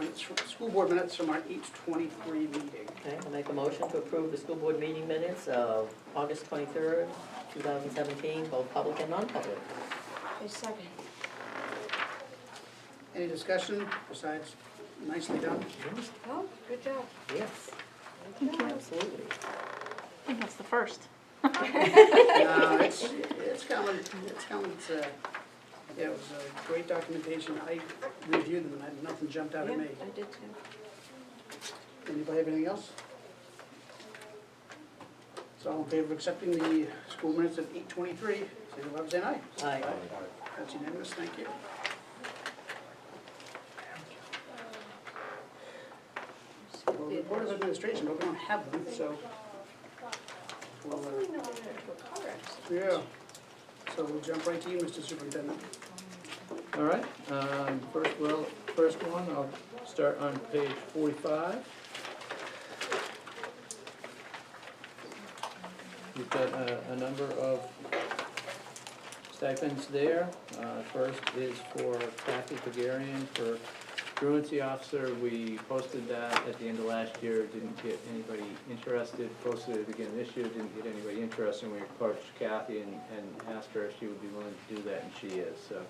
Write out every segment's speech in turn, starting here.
school board minutes from our 8/23 meeting. Okay, I'll make a motion to approve the school board meeting minutes of August 23rd, 2017, both public and non-public. Okay, second. Any discussion besides nicely done? Oh, good job. Yes, Thank you. absolutely. I think that's the first. No, it's coming, yeah, it was a great documentation. I reviewed them and nothing jumped out at Yeah, me. I did too. Anybody have anything else? So all in favor of accepting the school minutes of 8/23, signify by saying aye. Aye. That's unanimous, thank you. Well, the Board of Administration, but we don't have them, so. we'll, Hopefully no one got into a car accident. Yeah, so we'll jump right to you, Mr. Superintendent. All right, first one, I'll start on page 45. We've got a number of stipends there. First is for Kathy Pagarian for truancy officer. We posted that at the end of last year, didn't get anybody interested. Posted it again this year, didn't get anybody interested. We approached Kathy and asked her if she would be willing to do that, and she is. So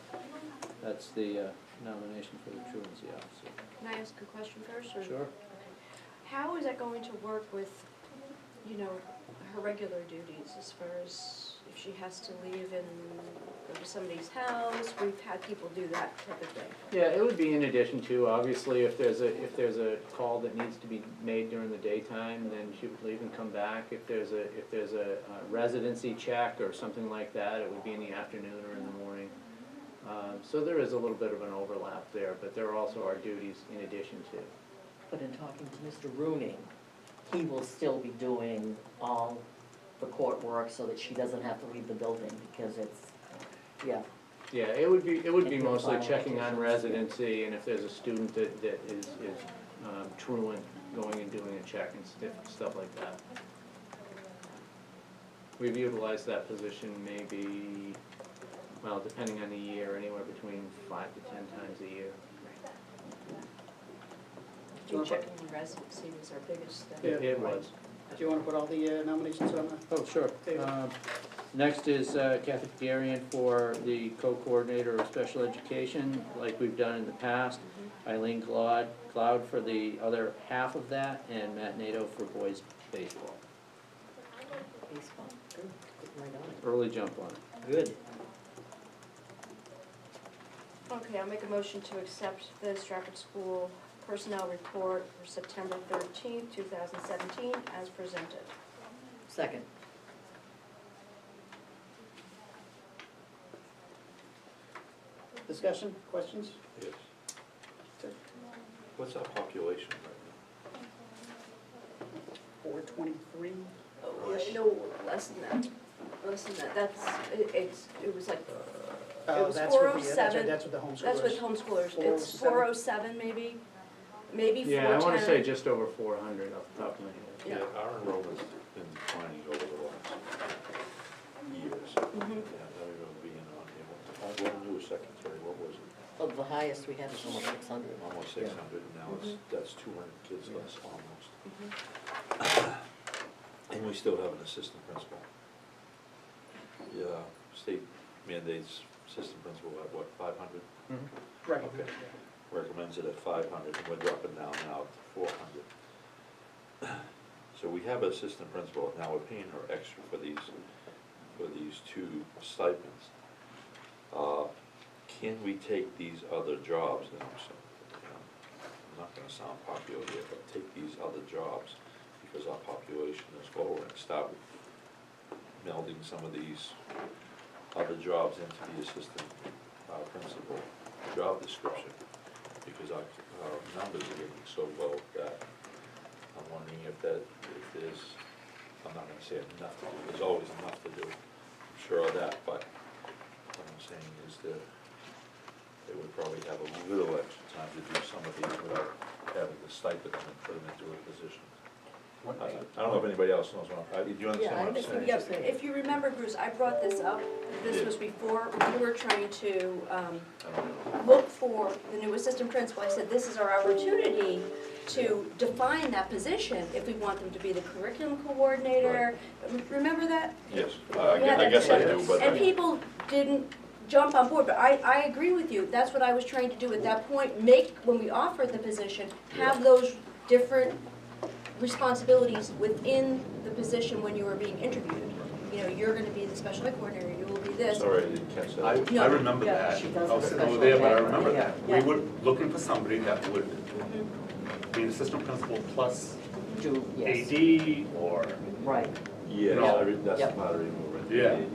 that's the nomination for the truancy officer. Can I ask a question first, or? Sure. How is that going to work with, you know, her regular duties as far as if she has to leave and go to somebody's house? We've had people do that typically. Yeah, it would be in addition to, obviously, if there's a call that needs to be made during the daytime, then she would leave and come back. If there's a residency check or something like that, it would be in the afternoon or in the morning. So there is a little bit of an overlap there, but there are also our duties in addition to. But in talking to Mr. Rooney, he will still be doing all the court work so that she doesn't have to leave the building, because it's, yeah. Yeah, it would be And mostly file checking on applications. residency, and if there's a student that is truant, going and doing a check and stuff like that. We've utilized that position maybe, well, depending on the year, anywhere between 5 to 10 times a year. I think checking the residency was our biggest thing. It was. Do you want to put all the nominations on the? Oh, sure. Next is Kathy Pagarian for the co-coordinator of special education, like we've done in the past. Eileen Cloud for the other half of that, and Matt Nato for boys baseball. Baseball, good, getting right on it. Early jump on it. Good. Okay, I'll make a motion to accept the Strafford School Personnel Report for September 13th, 2017, as presented. Second. Discussion, questions? Yes. What's our population right 423. Oh, no, less than that. Less than that. That's, it was like, Oh, was that's what the, 407. that's what the homeschoolers. that's with homeschoolers. It's 407 maybe, maybe 410. Yeah, I want to say just over 400 off the top of my head. now? Yeah. Our enrollment's been declining over the last years. Mhm. Yeah, I don't remember being on here. What new secretary, what was it? Well, the highest we had is almost 600. Almost 600, and now that's 200 kids less, almost. Mhm. And we still have an assistant principal. Yeah, state mandates assistant principal at what, 500? Right. Okay. Recommends it at 500, and we're dropping down now to 400. So we have an assistant principal, now we're paying her extra for these two stipends. Can we take these other jobs, and I'm not gonna sound popular here, but take these other jobs, because our population is lower, and start melding some of these other jobs into the assistant principal job description, because our numbers are getting so low that I'm wondering if there's, I'm not gonna say enough to do, there's always enough to do, I'm sure of that, but what I'm saying is that they would probably have a little extra time to do some of these without having to stipend them and put them into a position. I don't know if anybody else knows what, do you understand what I'm saying? Yep, if you remember, Bruce, I brought this up, this was before we were trying to, I don't know. look for the new assistant principal. I said, this is our opportunity to define that position, if we want them to be the curriculum coordinator. Remember that? Yes, We had I that guess I discussion. do, but. And people didn't jump on board, but I agree with you, that's what I was trying to do at that point, when we offered the position, have those different responsibilities within the position when you were being interviewed. You know, you're gonna be the special ed coordinator, you will be this. Sorry, I didn't catch I, that. I remember Yeah. that. She does I was the sitting over special there, but I ed, remember yeah. that. Yeah. We were looking for somebody that would Mhm. be an assistant principal plus Do, yes, AD or, right. Yeah, No. that's Yep. part of removing the Yeah. AD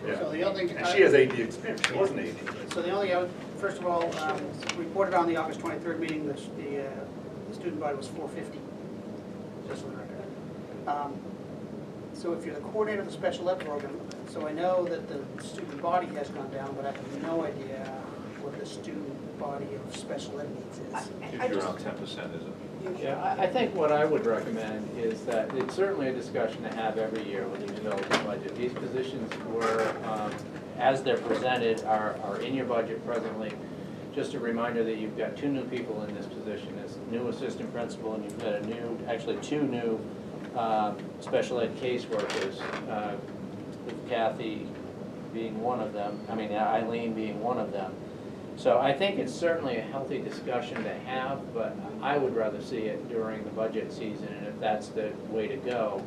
Yeah. So the other thing. and she has AD experience, she wasn't AD. So the only, first of all, reported on the August 23rd meeting, the student body was 450, just for the record. So if you're the coordinator of the special ed program, so I know that the student body has gone down, but I have no idea what the student body of special ed needs is. I Usually just, around 10%, isn't it? Yeah, I think what I would recommend is that it's certainly a discussion to have every year when you develop the budget. These positions were, as they're presented, are in your budget presently. Just a reminder that you've got two new people in this position, as new assistant principal, and you've got a new, actually two new special ed caseworkers, with Kathy being one of them, Eileen being one of them. So I think it's certainly a healthy discussion to have, but I would rather see it during the budget season, and if that's the way to go,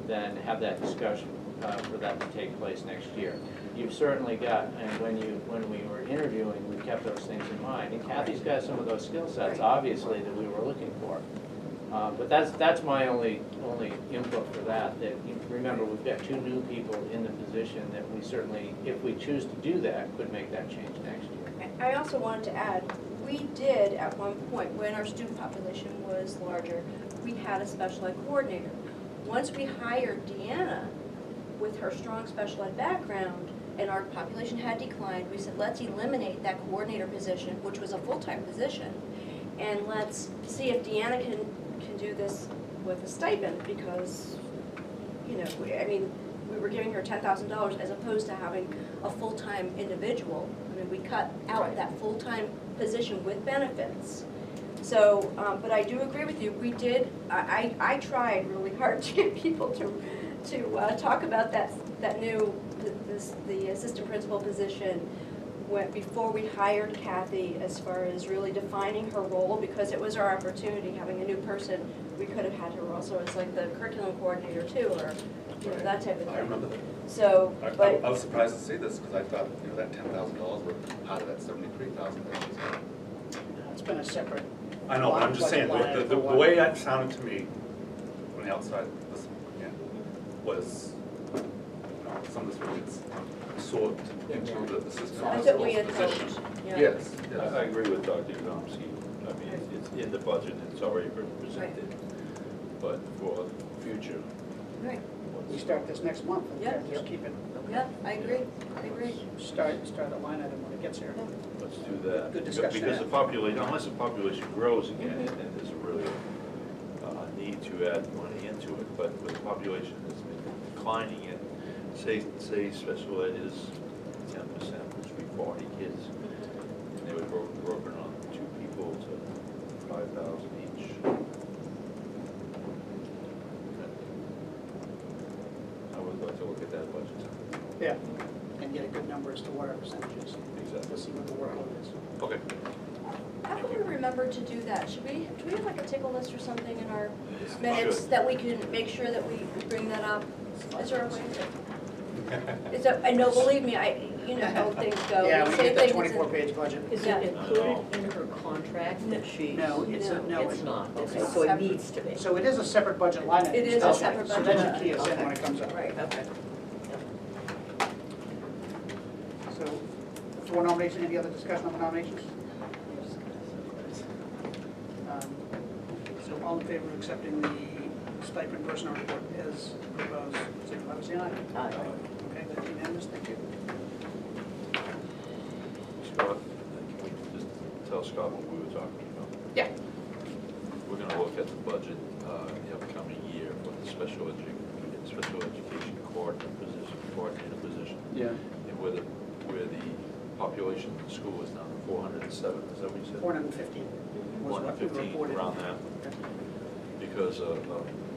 then have that discussion for that to take place next year. You've certainly got, and when we were interviewing, we kept those things in mind, and Kathy's got some of those skill sets, obviously, that we were looking for. But that's my only input for that, remember, we've got two new people in the position that we certainly, if we choose to do that, could make that change next year. I also wanted to add, we did at one point, when our student population was larger, we had a special ed coordinator. Once we hired Deanna with her strong special ed background and our population had declined, we said, let's eliminate that coordinator position, which was a full-time position, and let's see if Deanna can do this with a stipend, because, you know, we were giving her $10,000 as opposed to having a full-time individual. I mean, we cut out that full-time position with benefits. So, but I do agree with you, we did, I tried really hard to get people to talk about that new, the assistant principal position before we hired Kathy, as far as really defining her role, because it was our opportunity, having a new person, we could have had her also as like the curriculum coordinator too, or, you know, that type of thing. I remember that. So, I but, was surprised to see this, because I thought, you know, that $10,000 were part of that $73,000. It's been a separate. I know, but I'm just saying, the way that sounded to me from the outside, listening in, was, you know, some of this really gets absorbed into the assistant that's what we had principal's hoped, position. yeah. Yes, I yes. agree with Dr. Yagomski. I mean, it's in the budget, it's already been presented, but for future. Right, We start this next month, and Yeah. just keep it, yeah, I agree. start a line item when it gets here. Let's do that. Good discussion. Because the population, unless the population grows again, Mhm. then there's a really need to add money into it. But with the population that's been declining, and say special ed is 10%, which would be 40 kids, and they were broken on 2 people to 5,000 each. I would like to look at that budget. Yeah, and get a good number as to what our percentages, Exactly. to see what the workload is. Okay. How can we remember to do that? Do we have like a tickle list or something in our We minutes should. that we can make sure that we bring that up? Is there a way to? I know, believe me, you know how things go. Yeah, we say get that things and- 24-page budget. Is Yeah. it included in her contract that she? No, it's It's not, It's okay, a so it separate- needs to be. So it is a separate budget line item. It is a Okay, separate So budget. that should key us in when it comes up. Right. Okay. So, for nomination, any other discussion on the nominations? So all in favor of accepting the stipend personnel report as proposed, signify by saying aye. Aye. Okay, that's unanimous, thank you. Scott, can we just tell Scott what we were talking about? Yeah. We're gonna look at the budget, the upcoming year for special education coordinator position. Yeah. And where the population of the school is now 407, is that what you said? 415 was what we 415, reported. around that. Because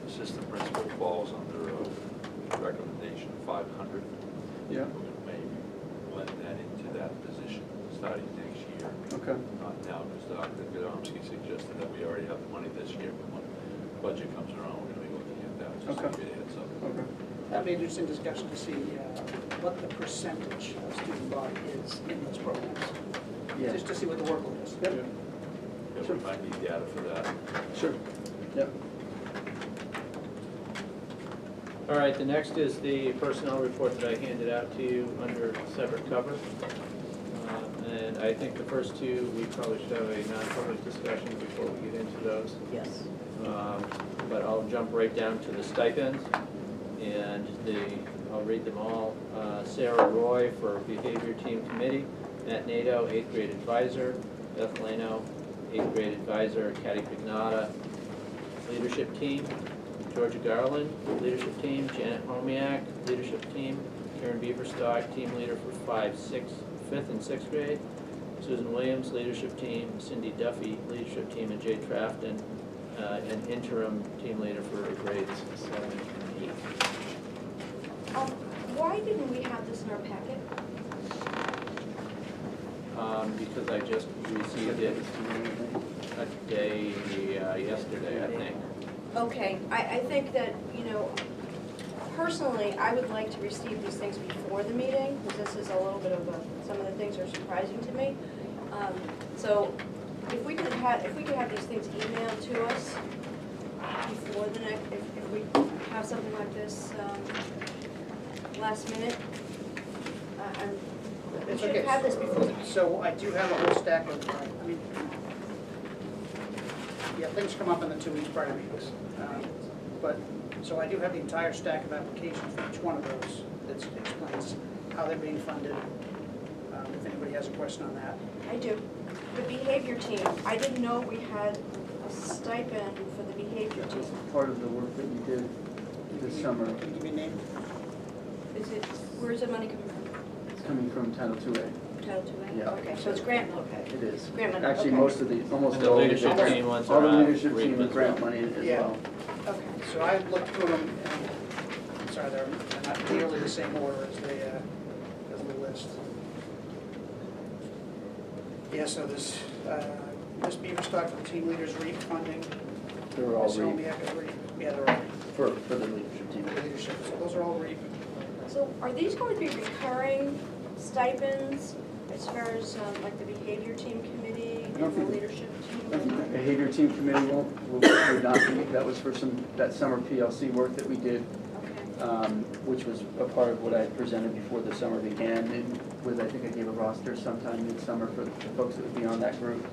assistant principal falls under a recommendation of 500. Yeah. We're gonna maybe blend that into that position starting next year. Okay. Not now, because Dr. Godomsky suggested that we already have the money this year, but when the budget comes around, we're gonna be looking at that, just to Okay. get a heads up. Okay. That'd be an interesting discussion to see what the percentage of student body is in those programs. Yeah. Just to see what the workload is. Yep. Yeah, we might need data for that. Sure. Yep. All right, the next is the personnel report that I handed out to you under separate cover. And I think the first two, we probably should have a non-public discussion before we get into those. Yes. But I'll jump right down to the stipends, and I'll read them all. Sarah Roy for Behavior Team Committee, Matt Nato, 8th grade advisor, Beth Lano, 8th grade advisor, Kathy Pignata, leadership team, Georgia Garland, leadership team, Janet Homiak, leadership team, Karen Beaverstock, team leader for 5th and 6th grade, Susan Williams, leadership team, Cindy Duffy, leadership team, and Jay Trafton, an interim team leader for grades 7 and 8. Why didn't we have this in our packet? Because I just received it a day, yesterday, I think. Okay, I think that, you know, personally, I would like to receive these things before the meeting, because this is a little bit of some of the things are surprising to me. So if we could have these things emailed to us before the next, if we have something like this, last minute, we It's should okay. have this before the meeting. So I do have a whole stack of, I mean, yeah, things come up in the 2 weeks prior to meetings. But, so I do have the entire stack of applications for each one of those that explains how they're being funded, if anybody has a question on that. I do. The behavior team, I didn't know we had a stipend for the behavior team. Part of the work that we did this summer. Can you give me a name? Is it, where's the money coming from? It's coming from Title IIA. Title II? Yeah. Okay, so it's grant, okay. It is. Grant money, Actually, okay. most of the, almost The all of leadership the, team ones all the are leadership read team as with grant well. money as Yeah. well. Okay. So I looked through them, and, I'm sorry, they're not nearly the same order as the list. Yeah, so this, Ms. Beaverstock for the team leaders REAP funding. They were all Ms. REAP Homiak is REAP. Yeah, they're all for the leadership team. leadership, so those are all REAP. So are these going to be recurring stipends as far as like the behavior team committee I don't and the think- leadership I think the team? behavior team committee will not be, that was for that summer PLC work that we did, Okay. which was a part of what I presented before the summer began, and with, I think I gave a roster sometime midsummer for the folks that would be on that group.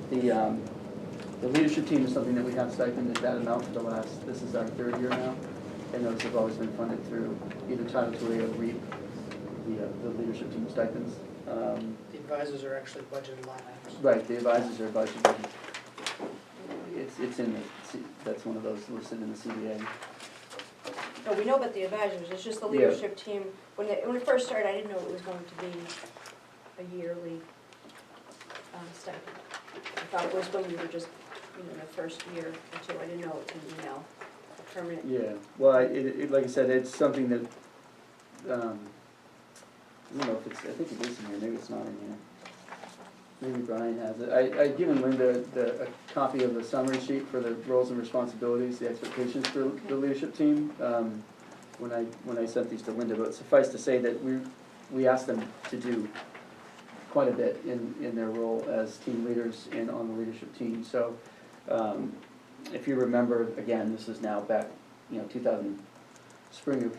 The leadership team is something that we have stipend at that amount for this is our 3rd year now, and those have always been funded through either Title IIA or REAP, the leadership team stipends. The advisors are actually budgeted line items. Right, the advisors are budgeted. It's in that's one of those listed in the CBA. No, we know about the advisors, it's just the Yeah. leadership team. When it first started, I didn't know it was going to be a yearly stipend. I thought it was when we were just, the first year or two, I didn't know it was gonna be a permanent. Yeah, well, like I said, it's something that, I don't know if I think it is in here, maybe it's not in here. Maybe Brian has it. I'd given Linda a copy of the summary sheet for the roles and responsibilities, the expectations for the leadership team, when I sent these to Linda, but suffice to say that we asked them to do quite a bit in their role as team leaders and on the leadership team. So, if you remember, again, this is now back, spring of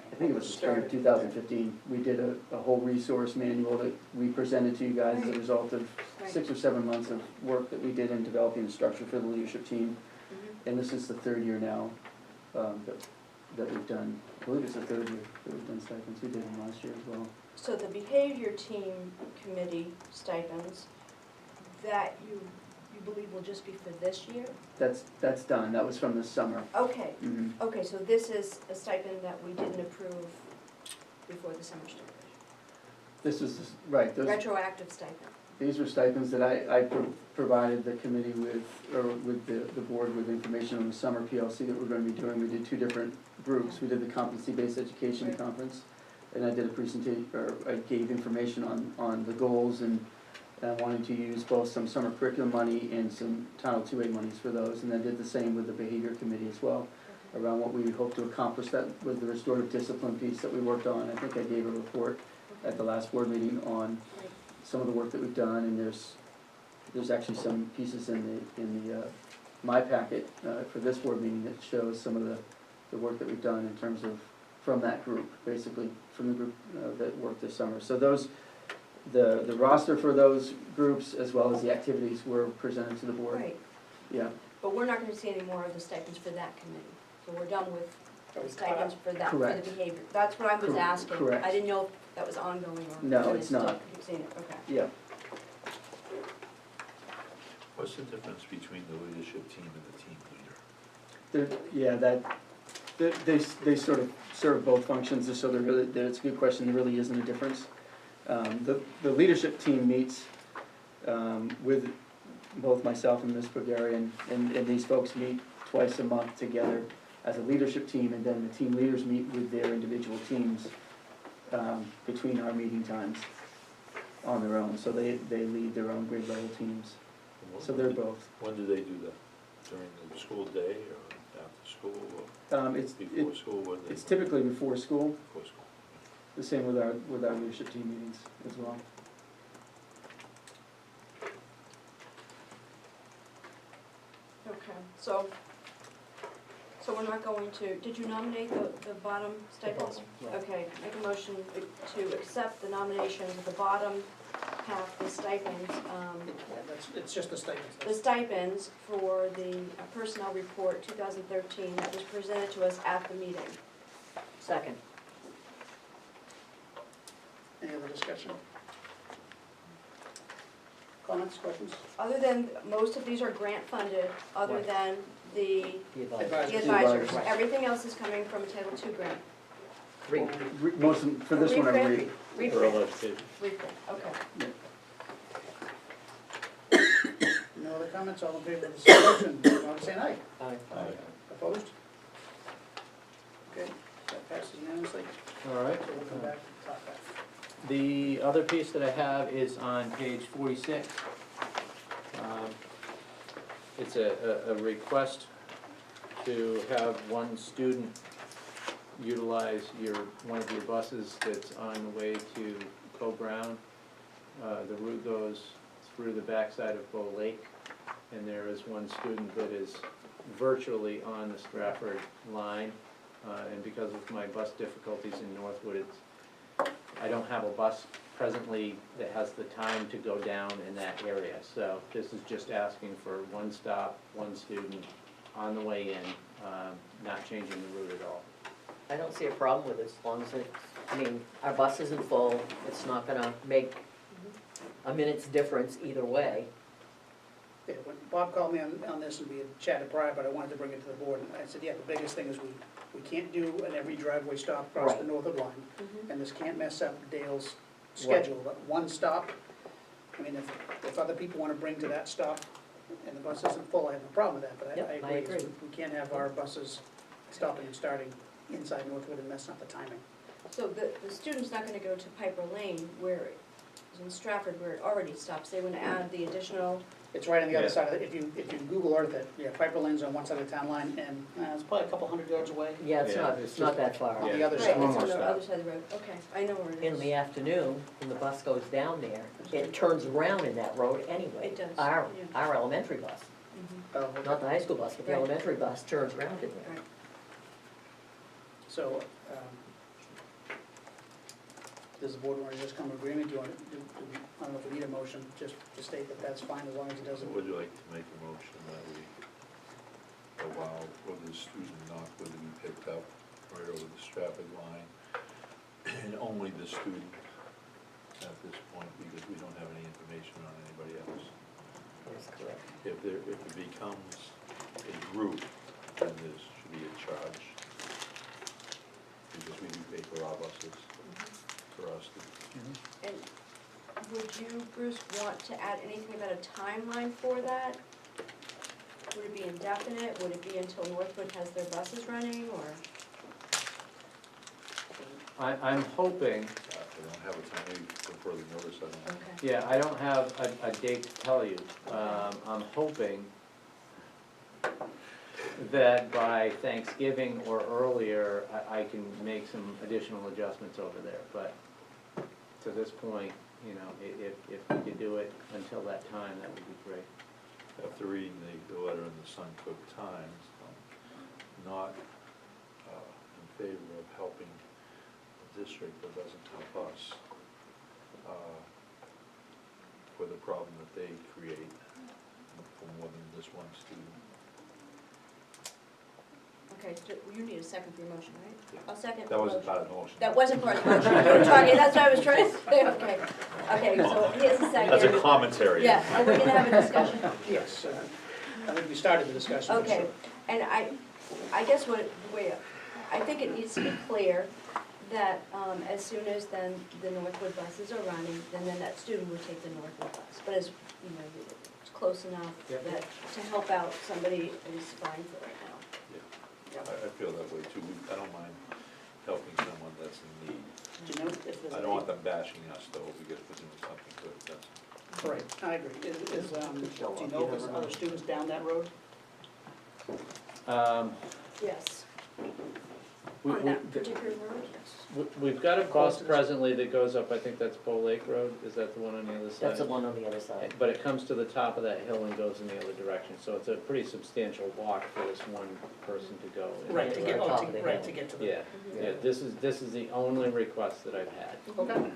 2015, we did a whole resource manual that we presented to you guys as a result of Right. 6 or 7 months of work that we did in developing the structure for the leadership team. Mhm. And this is the 3rd year now that we've done, I believe it's the 3rd year that we've done stipends, we did them last year as well. So the behavior team committee stipends, that you you believe will just be for this year? That's done, that was from the summer. Okay, Mhm. okay, so this is a stipend that we didn't approve before the summer started. This was, right, those, Retroactive stipend. these were stipends that I provided the committee with, or with the board with information on the summer PLC that we're gonna be doing. We did two different groups. We did the competency-based education Right. conference, and I did a presentation, or I gave information on the goals, and I wanted to use both some summer curriculum money and some Title II-A monies for those, and I did the same with the behavior committee as well, around what we hope to accomplish. That was the restorative discipline piece that we worked on. I think I gave a report at the last board meeting on Right. some of the work that we've done, and there's actually some pieces in the my packet for this board meeting that shows some of the work that we've done in terms of, from that group, basically, from the group that worked this summer. So those, the roster for those groups, as well as the activities, were presented to the board. Right, Yeah, but we're not gonna see any more of the stipends for that committee, so we're done with Are the we stipends for that, for the Correct. behavior. That's what I was Cor- asking. correct. I didn't know if that was ongoing or. No, we're gonna it's still not. keep seeing it, okay. yeah. What's the difference between the leadership team and the team leader? Yeah, they sort of serve both functions, so there really, it's a good question, there really isn't a difference. The leadership team meets with both myself and Ms. Bulgarian, and these folks meet twice a month together as a leadership team, and then the team leaders meet with their individual teams between our meeting times on their own, so they lead their own grade level teams. So they're both. When do they do that? During the school day or after school or before school? When they? It's typically before school, Before school. the same with our leadership team meetings as well. Okay, so we're not going to, did you nominate the bottom stipends? The bottom, yeah. Okay, make a motion to accept the nominations of the bottom half, the stipends, Yeah, it's just the statements. the stipends for the personnel report 2013 that was presented to us at the meeting. Second. Any other discussion? Comments, questions? Other than, most of these are grant funded, other Right. than the The advisor. Advisor. the advisors. Right. Everything else is coming from Title II grant. Three. Most, for this one, I Reprint? read. Reprint, education. reprint, okay. No other comments, all in favor of the motion, want to say aye? Aye. Opposed? Okay, that passes unanimously, All right. so we'll come back to top that. The other piece that I have is on page 46. It's a request to have one student utilize one of your buses that's on the way to Co-Brown. The route goes through the backside of Bow Lake, and there is one student that is virtually on the Strafford line. And because of my bus difficulties in Northwood, I don't have a bus presently that has the time to go down in that area. So this is just asking for one stop, one student on the way in, not changing the route at all. I don't see a problem with it as long as it's, I mean, our bus isn't full, it's not gonna make a minute's difference either way. Yeah, when Bob called me on this, and we had chatted prior, but I wanted to bring it to the board, and I said, yeah, the biggest thing is we can't do an every driveway stop across the Right. Northwood line, Mhm. and this can't mess up Dale's schedule, but one stop, I mean, if other people wanna bring to that stop, and the bus isn't full, I have no problem with that, but Yep, I I agree, agree. we can't have our buses stopping and starting inside Northwood and messing up the timing. So the student's not gonna go to Piper Lane where, in Strafford where it already stops, they wanna add the additional, It's right on the other Yeah. side of it, if you Google Earth it, yeah, Piper Lane's on one side of the town line, and it's probably a couple hundred yards away. Yeah, it's Yeah, not, it's it's not just- that far. On the Yeah. other right, side. it's on Almost the stop. other side of the road, okay, I know where it is. In the afternoon, when the bus goes down there, it turns around in that road anyway. It does, Our, yeah. our elementary bus, Mhm. Oh, okay. not the high school bus, but the Right. elementary bus turns around in there. Right. So, does the board want to just come to agreement, do you want to, I don't know if we need a motion, just to state that that's fine as long as it doesn't. Would you like to make a motion that we allow for the student not to be picked up right over the Strafford line, and only the student at this point, because we don't have any information on anybody else? That's correct. If it becomes a group, then there should be a charge. Because we do pay for our buses, for our students. And would you, Bruce, want to add anything about a timeline for that? Would it be indefinite? Would it be until Northwood has their buses running, or? I'm hoping, I don't have a time, maybe for further notice, I don't know. Okay. yeah, I don't have a date to tell you. I'm hoping that by Thanksgiving or earlier, I can make some additional adjustments over there. But to this point, you know, if we could do it until that time, that would be great. After reading the letter in the Suncook Times, I'm not in favor of helping a district that doesn't help us for the problem that they create for more than just one student. Okay, so you need a second for your motion, right? Yeah. I'll second the That wasn't motion. part of the motion. That wasn't part of the motion, you were talking, that's what I was trying to say, okay. Okay, so here's a second. That's a commentary. Yeah, and we're gonna have a discussion. Yes, I think we started the discussion. Okay, sure. and I guess the way, I think it needs to be clear that as soon as then the Northwood buses are running, then that student would take the Northwood bus. But as, you know, it's close enough Yep. that to help out somebody is fine for right now. I feel that way too. I don't mind helping someone that's in need. Do you know if there's I don't want them bashing us though, because we're doing something good, that's. Right, I agree. Do you know if there's other students down that road? Yes, We- on we- that particular road, yes. We've got a bus presently that goes up, I think that's Bow Lake Road, is that the one on the other side? That's the one on the other side. But it comes to the top of that hill and goes in the other direction, so it's a pretty substantial walk for this one person to go. in Right, that to Yeah, get, on direction. top of the right, hill. to get to the. Yeah, yeah, this is the only request that I've had. Okay.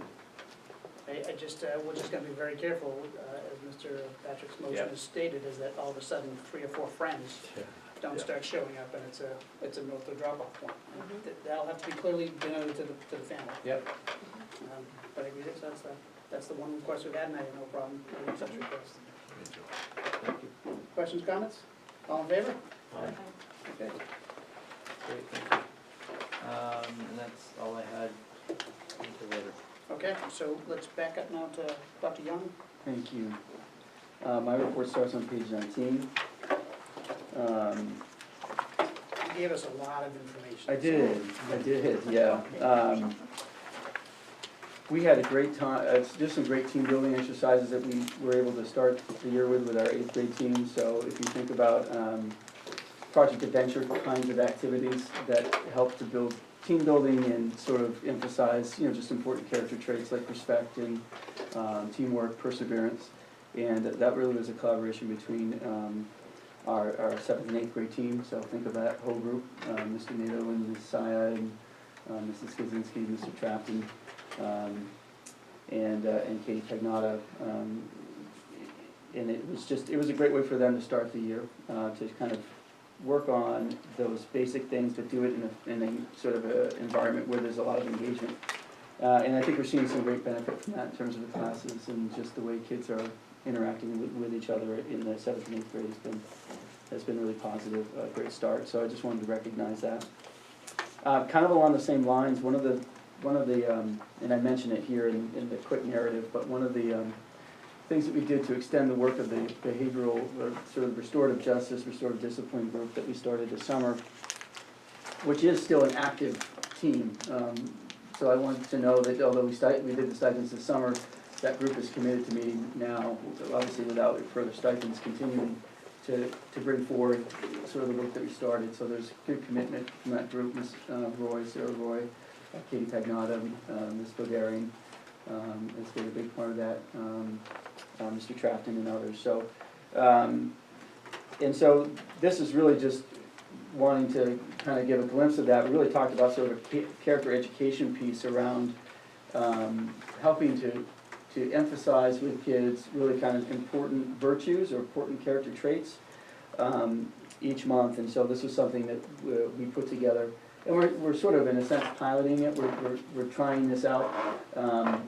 I just, we're just gonna be very careful, as Mr. Patrick's motion Yep. has stated, is that all of a sudden 3 or 4 friends don't Yeah. start showing up and it's a Northwood drop-off point. Mhm. That'll have to be clearly denoted to the family. Yep. But I agree, that's the one request we've had, and I have no problem with such requests. Me too. Thank you. Questions, comments? All in favor? Aye. Okay. Great, thank you. And that's all I had until later. Okay, so let's back up now to Dr. Young. Thank you. My report starts on page 19. You gave us a lot of information. I did, yeah. We had a great time, just some great team building exercises that we were able to start the year with our 8th grade team. So if you think about project adventure kinds of activities that help to build team building and sort of emphasize, just important character traits like respect and teamwork, perseverance. And that really was a collaboration between our 7th and 8th grade team. So think of that whole group, Mr. Nato and Ms. Saya and Mrs. Kaczynski, Mr. Trapton, and Katie Pagnata. And it was a great way for them to start the year, to kind of work on those basic things, but do it in a sort of a environment where there's a lot of engagement. And I think we're seeing some great benefit from that in terms of the classes and just the way kids are interacting with each other in the 7th and 8th grade has been really positive, a great start. So I just wanted to recognize that. Kind of along the same lines, one of the and I mentioned it here in the quick narrative, but one of the things that we did to extend the work of the behavioral, or sort of restorative justice, restorative discipline group that we started this summer, which is still an active team. So I wanted to know that although we did the stipends this summer, that group is committed to meeting now, obviously without further stipends, continuing to bring forward sort of the work that we started. So there's good commitment from that group, Ms. Roy, Sarah Roy, Katie Pagnata, Ms. Bodarian has been a big part of that, Mr. Trafton and others. So, and so this is really just wanting to kind of give a glimpse of that. We really talked about sort of a character education piece around helping to emphasize with kids really kind of important virtues or important character traits each month. And so this was something that we put together. And we're sort of, in a sense, piloting it. We're trying this out.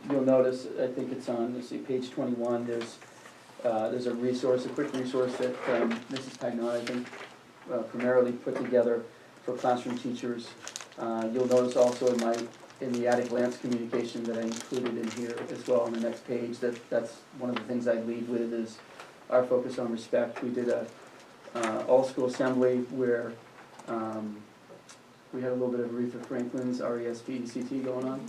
You'll notice, I think it's on, let's see, page 21, there's There's a resource, a quick resource that Mrs. Pagnot, I think, primarily put together for classroom teachers. You'll notice also in the at a glance communication that I included in here as well on the next page, that's one of the things I lead with is our focus on respect. We did a all-school assembly where we had a little bit of Aretha Franklin's RESPECT going on,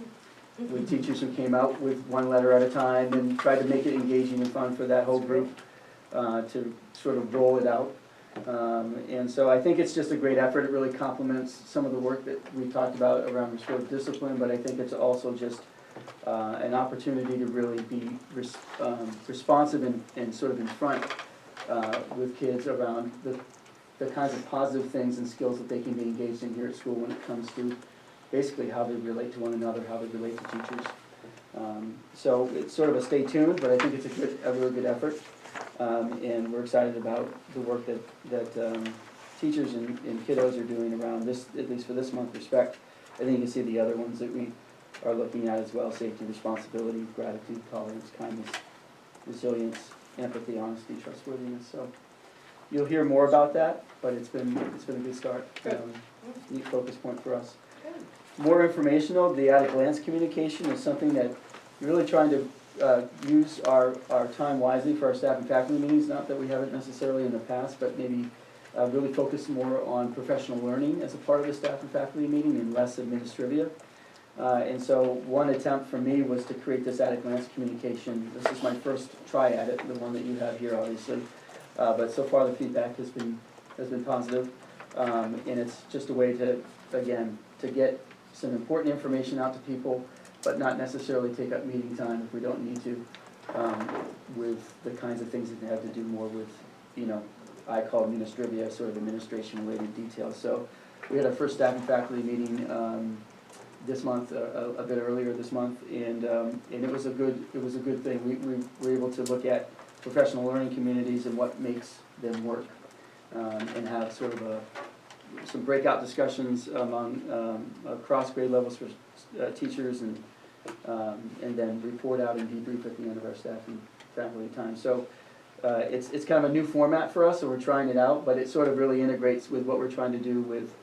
with teachers who came out with one letter at a time and tried to make it engaging and fun for that whole group to sort of roll it out. And so I think it's just a great effort. It really complements some of the work that we talked about around restorative discipline, but I think it's also just an opportunity to really be responsive and sort of in front with kids around the kinds of positive things and skills that they can be engaged in here at school when it comes to basically how they relate to one another, how they relate to teachers. So it's sort of a stay tuned, but I think it's a really good effort. And we're excited about the work that teachers and kiddos are doing around this, at least for this month, respect. I think you can see the other ones that we are looking at as well: safety, responsibility, gratitude, tolerance, kindness, resilience, empathy, honesty, trustworthiness. So you'll hear more about that, but it's been a good start. Neat focus point for us. More informational, the at a glance communication is something that we're really trying to use our time wisely for our staff and faculty meetings. Not that we haven't necessarily in the past, but maybe really focus more on professional learning as a part of the staff and faculty meeting and less administrivia. And so one attempt for me was to create this at a glance communication. This is my first try at it, the one that you have here obviously. But so far the feedback has been positive. And it's just a way to, again, to get some important information out to people, but not necessarily take up meeting time if we don't need to, with the kinds of things that have to do more with, I call administrivia, sort of administration-related details. So we had our first staff and faculty meeting this month, a bit earlier this month, and it was a good thing. We were able to look at professional learning communities and what makes them work, and have sort of some breakout discussions among across grade levels for teachers, and then report out and debrief at the end of our staff and faculty time. So it's kind of a new format for us, so we're trying it out, but it sort of really integrates with what we're trying to do with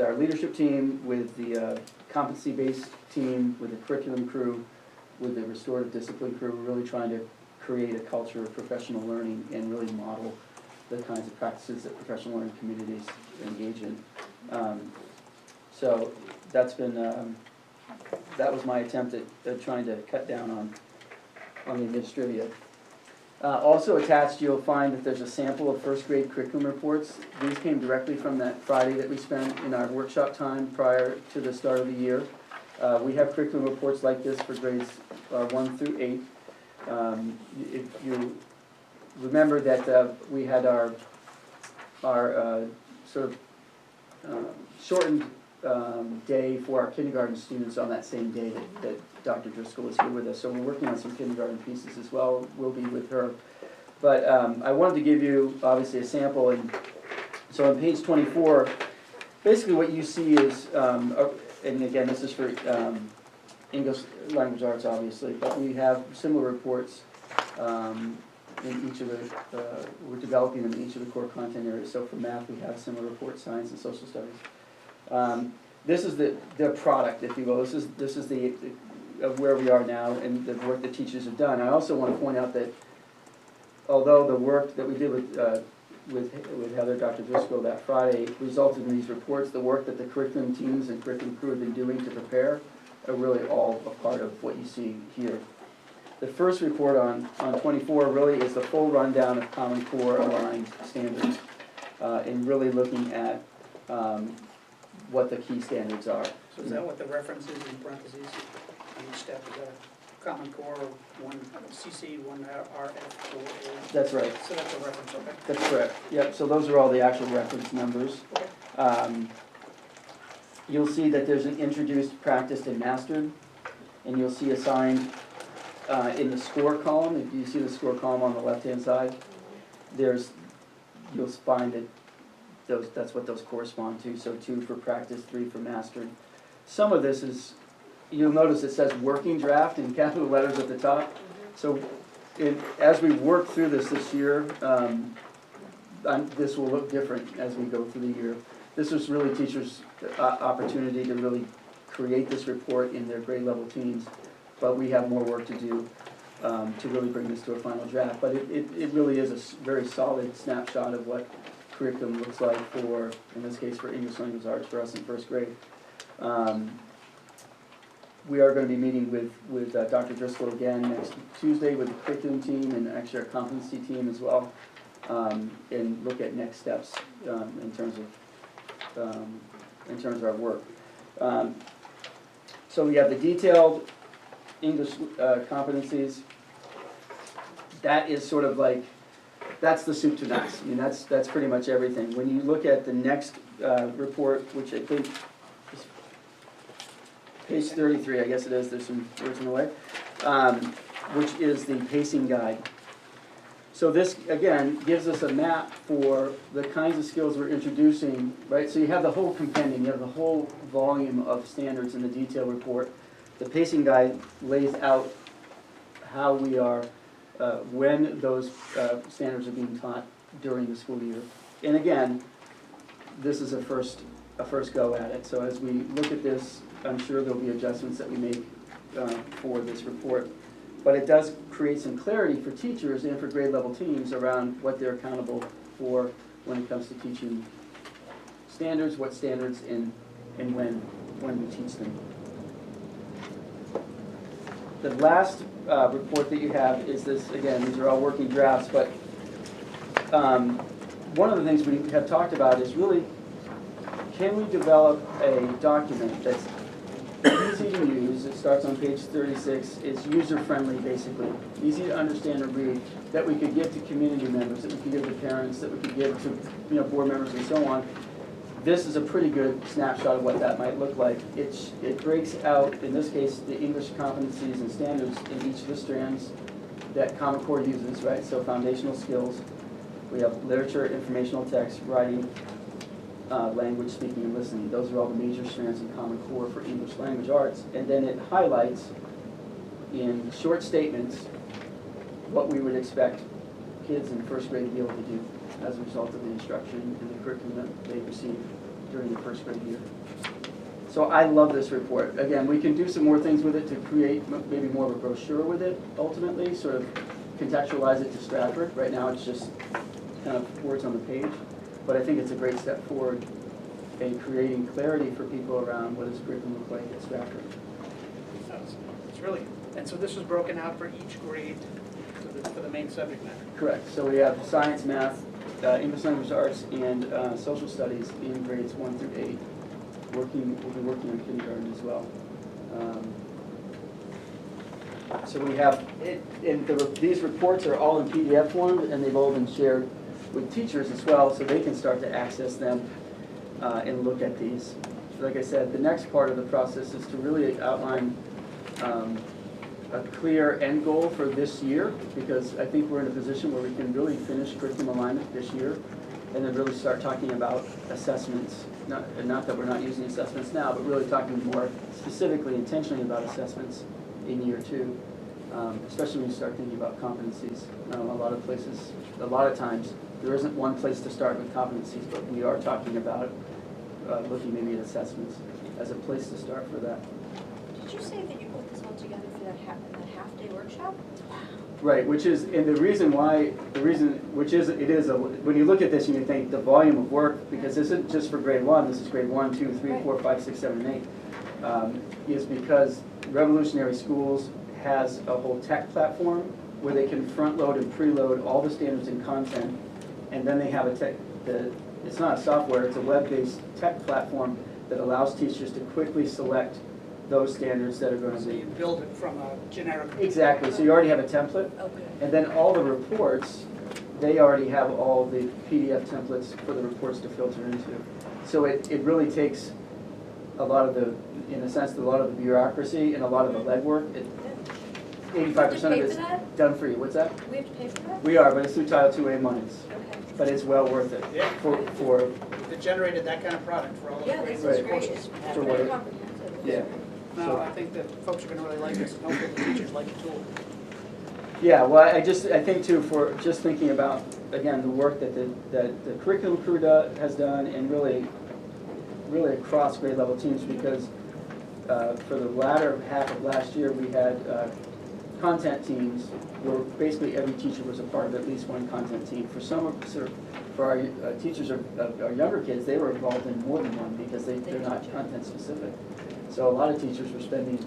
our leadership team, with the competency-based team, with the curriculum crew, with the restorative discipline crew. We're really trying to create a culture of professional learning and really model the kinds of practices that professional learning communities engage in. So that's been, that was my attempt at trying to cut down on the administrivia. Also attached, you'll find that there's a sample of first grade curriculum reports. These came directly from that Friday that we spent in our workshop time prior to the start of the year. We have curriculum reports like this for grades 1 through 8. If you remember that we had our sort of shortened day for our kindergarten students on that same day that Dr. Driscoll was here with us. So we're working on some kindergarten pieces as well. We'll be with her. But I wanted to give you obviously a sample. And so on page 24, basically what you see is, and again this is for English language arts obviously, but we have similar reports in each of the, we're developing them in each of the core content areas. So for math we have similar reports, science and social studies. This is the product, if you will. This is the of where we are now and the work that teachers have done. I also want to point out that although the work that we did with Heather, Dr. Driscoll that Friday resulted in these reports, the work that the curriculum teams and curriculum crew have been doing to prepare are really all a part of what you see here. The first report on 24 really is the full rundown of Common Core aligned standards, and really looking at what the key standards are. So is that what the reference is in parentheses on each step? Is that a Common Core, one CC, one RF, 4A? That's right. So that's a reference, okay. That's correct. Yep, so those are all the actual reference numbers. Okay. You'll see that there's an introduced, practiced, and mastered, and you'll see assigned in the score column. If you see the score column on the left-hand side, you'll find that that's what those correspond to. So 2 for practice, 3 for mastered. Some of this is, you'll notice it says working draft in capital letters at the top. So as we work through this year, this will look different as we go through the year. This was really teachers' opportunity to really create this report in their grade level teams, but we have more work to do to really bring this to a final draft. But it really is a very solid snapshot of what curriculum looks like for, in this case, for English language arts for us in first grade. We are going to be meeting with Dr. Driscoll again next Tuesday with the curriculum team and actually our competency team as well, and look at next steps in terms of our work. So we have the detailed English competencies. That is sort of like, that's the soup to nuts. I mean, that's pretty much everything. When you look at the next report, which I think is page 33, I guess it is, there's some words in the way, which is the pacing guide. So this, again, gives us a map for the kinds of skills we're introducing, right? So you have the whole compendium, you have the whole volume of standards in the detail report. The pacing guide lays out how we are, when those standards are being taught during the school year. And again, this is a first go at it. So as we look at this, I'm sure there'll be adjustments that we make for this report. But it does create some clarity for teachers and for grade level teams around what they're accountable for when it comes to teaching standards, what standards, and when we teach them. The last report that you have is this, again, these are all working drafts, but one of the things we have talked about is really, can we develop a document that's easy to use, it starts on page 36, it's user-friendly basically, easy to understand and read, that we could give to community members, that we could give to parents, that we could give to board members and so on. This is a pretty good snapshot of what that might look like. It breaks out, in this case, the English competencies and standards in each of the strands that Common Core uses, right? So foundational skills, we have literature, informational text, writing, language, speaking, and listening. Those are all the major strands in Common Core for English language arts. And then it highlights in short statements what we would expect kids in first grade to be able to do as a result of the instruction and the curriculum that they receive during the first grade year. So I love this report. Again, we can do some more things with it to create maybe more of a brochure with it ultimately, sort of contextualize it to Strafford. Right now it's just kind of words on the page. But I think it's a great step forward in creating clarity for people around what does curriculum look like at Strafford. It's really, and so this was broken out for each grade for the main subject matter. Correct. So we have science, math, English language arts, and social studies in grades 1 through 8. We'll be working on kindergarten as well. So we have it, and these reports are all in PDF form, and they've all been shared with teachers as well, so they can start to access them and look at these. Like I said, the next part of the process is to really outline a clear end goal for this year, because I think we're in a position where we can really finish curriculum alignment this year, and then really start talking about assessments. Not that we're not using assessments now, but really talking more specifically, intentionally about assessments in year 2, especially when you start thinking about competencies. A lot of places, a lot of times, there isn't one place to start with competencies, but we are talking about looking maybe at assessments as a place to start for that. Did you say that you put this all together for that half-day workshop? Right, which is, and the reason, when you look at this and you think the volume of work, because this isn't just for grade 1, this is grade 1, 2, 3, 4, 5, 6, 7, and 8, is because Revolutionary Schools has a whole tech platform where they can front load and preload all the standards and content, and then they have it's not a software, it's a web-based tech platform that allows teachers to quickly select those standards that are going to So be. you build it from a generic. Exactly, so you already have a template, Okay. and then all the reports, they already have all the PDF templates for the reports to filter into. So it really takes a lot of the, in a sense, a lot of the bureaucracy and a lot of the legwork. 85% of it's done for you. What's that? We have to pay for that? We are, but it's through Title II-A monies. Okay. But it's well worth it. Yeah. For It generated that kind of product for all those Yeah, grades. this is Right. great. It's For pretty what- comprehensive. yeah. No, I think that folks are going to really like this, and hopefully the teachers like it too. Yeah, well, I think too, for just thinking about, again, the work that the curriculum crew has done, and really across grade level teams, because for the latter half of last year, we had content teams where basically every teacher was a part of at least one content team. For our teachers of our younger kids, they were involved in more than one because they're not content specific. So a lot of teachers were spending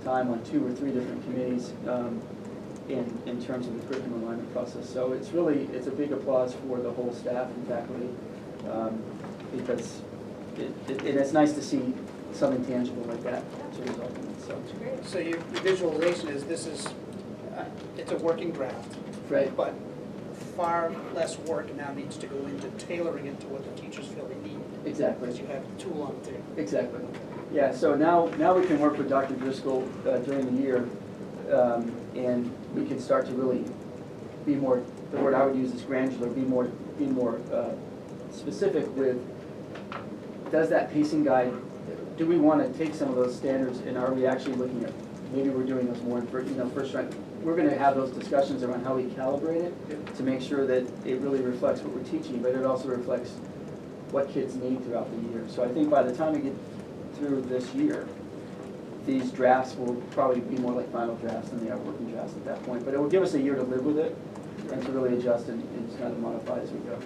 time on 2 or 3 different committees in terms of the curriculum alignment process. So it's a big applause for the whole staff and faculty, because and it's nice to see something tangible like that to result in it, so. So your visualization is it's a working draft. Right. But far less work now needs to go into tailoring it to what the teachers feel they need. Exactly. Because you have a tool on the table. Exactly. Yeah, so now we can work with Dr. Driscoll during the year, and we can start to really be more, the word I would use is granular, be more specific with, does that pacing guide, do we want to take some of those standards, and are we actually looking at, maybe we're doing those more in first rank. We're going to have those discussions around how we calibrate it to make sure that it really reflects what we're teaching, but it also reflects what kids need throughout the year. So I think by the time we get through this year, these drafts will probably be more like final drafts than they are working drafts at that point. But it will give us a year to live with it and to really adjust and kind of modify as we go.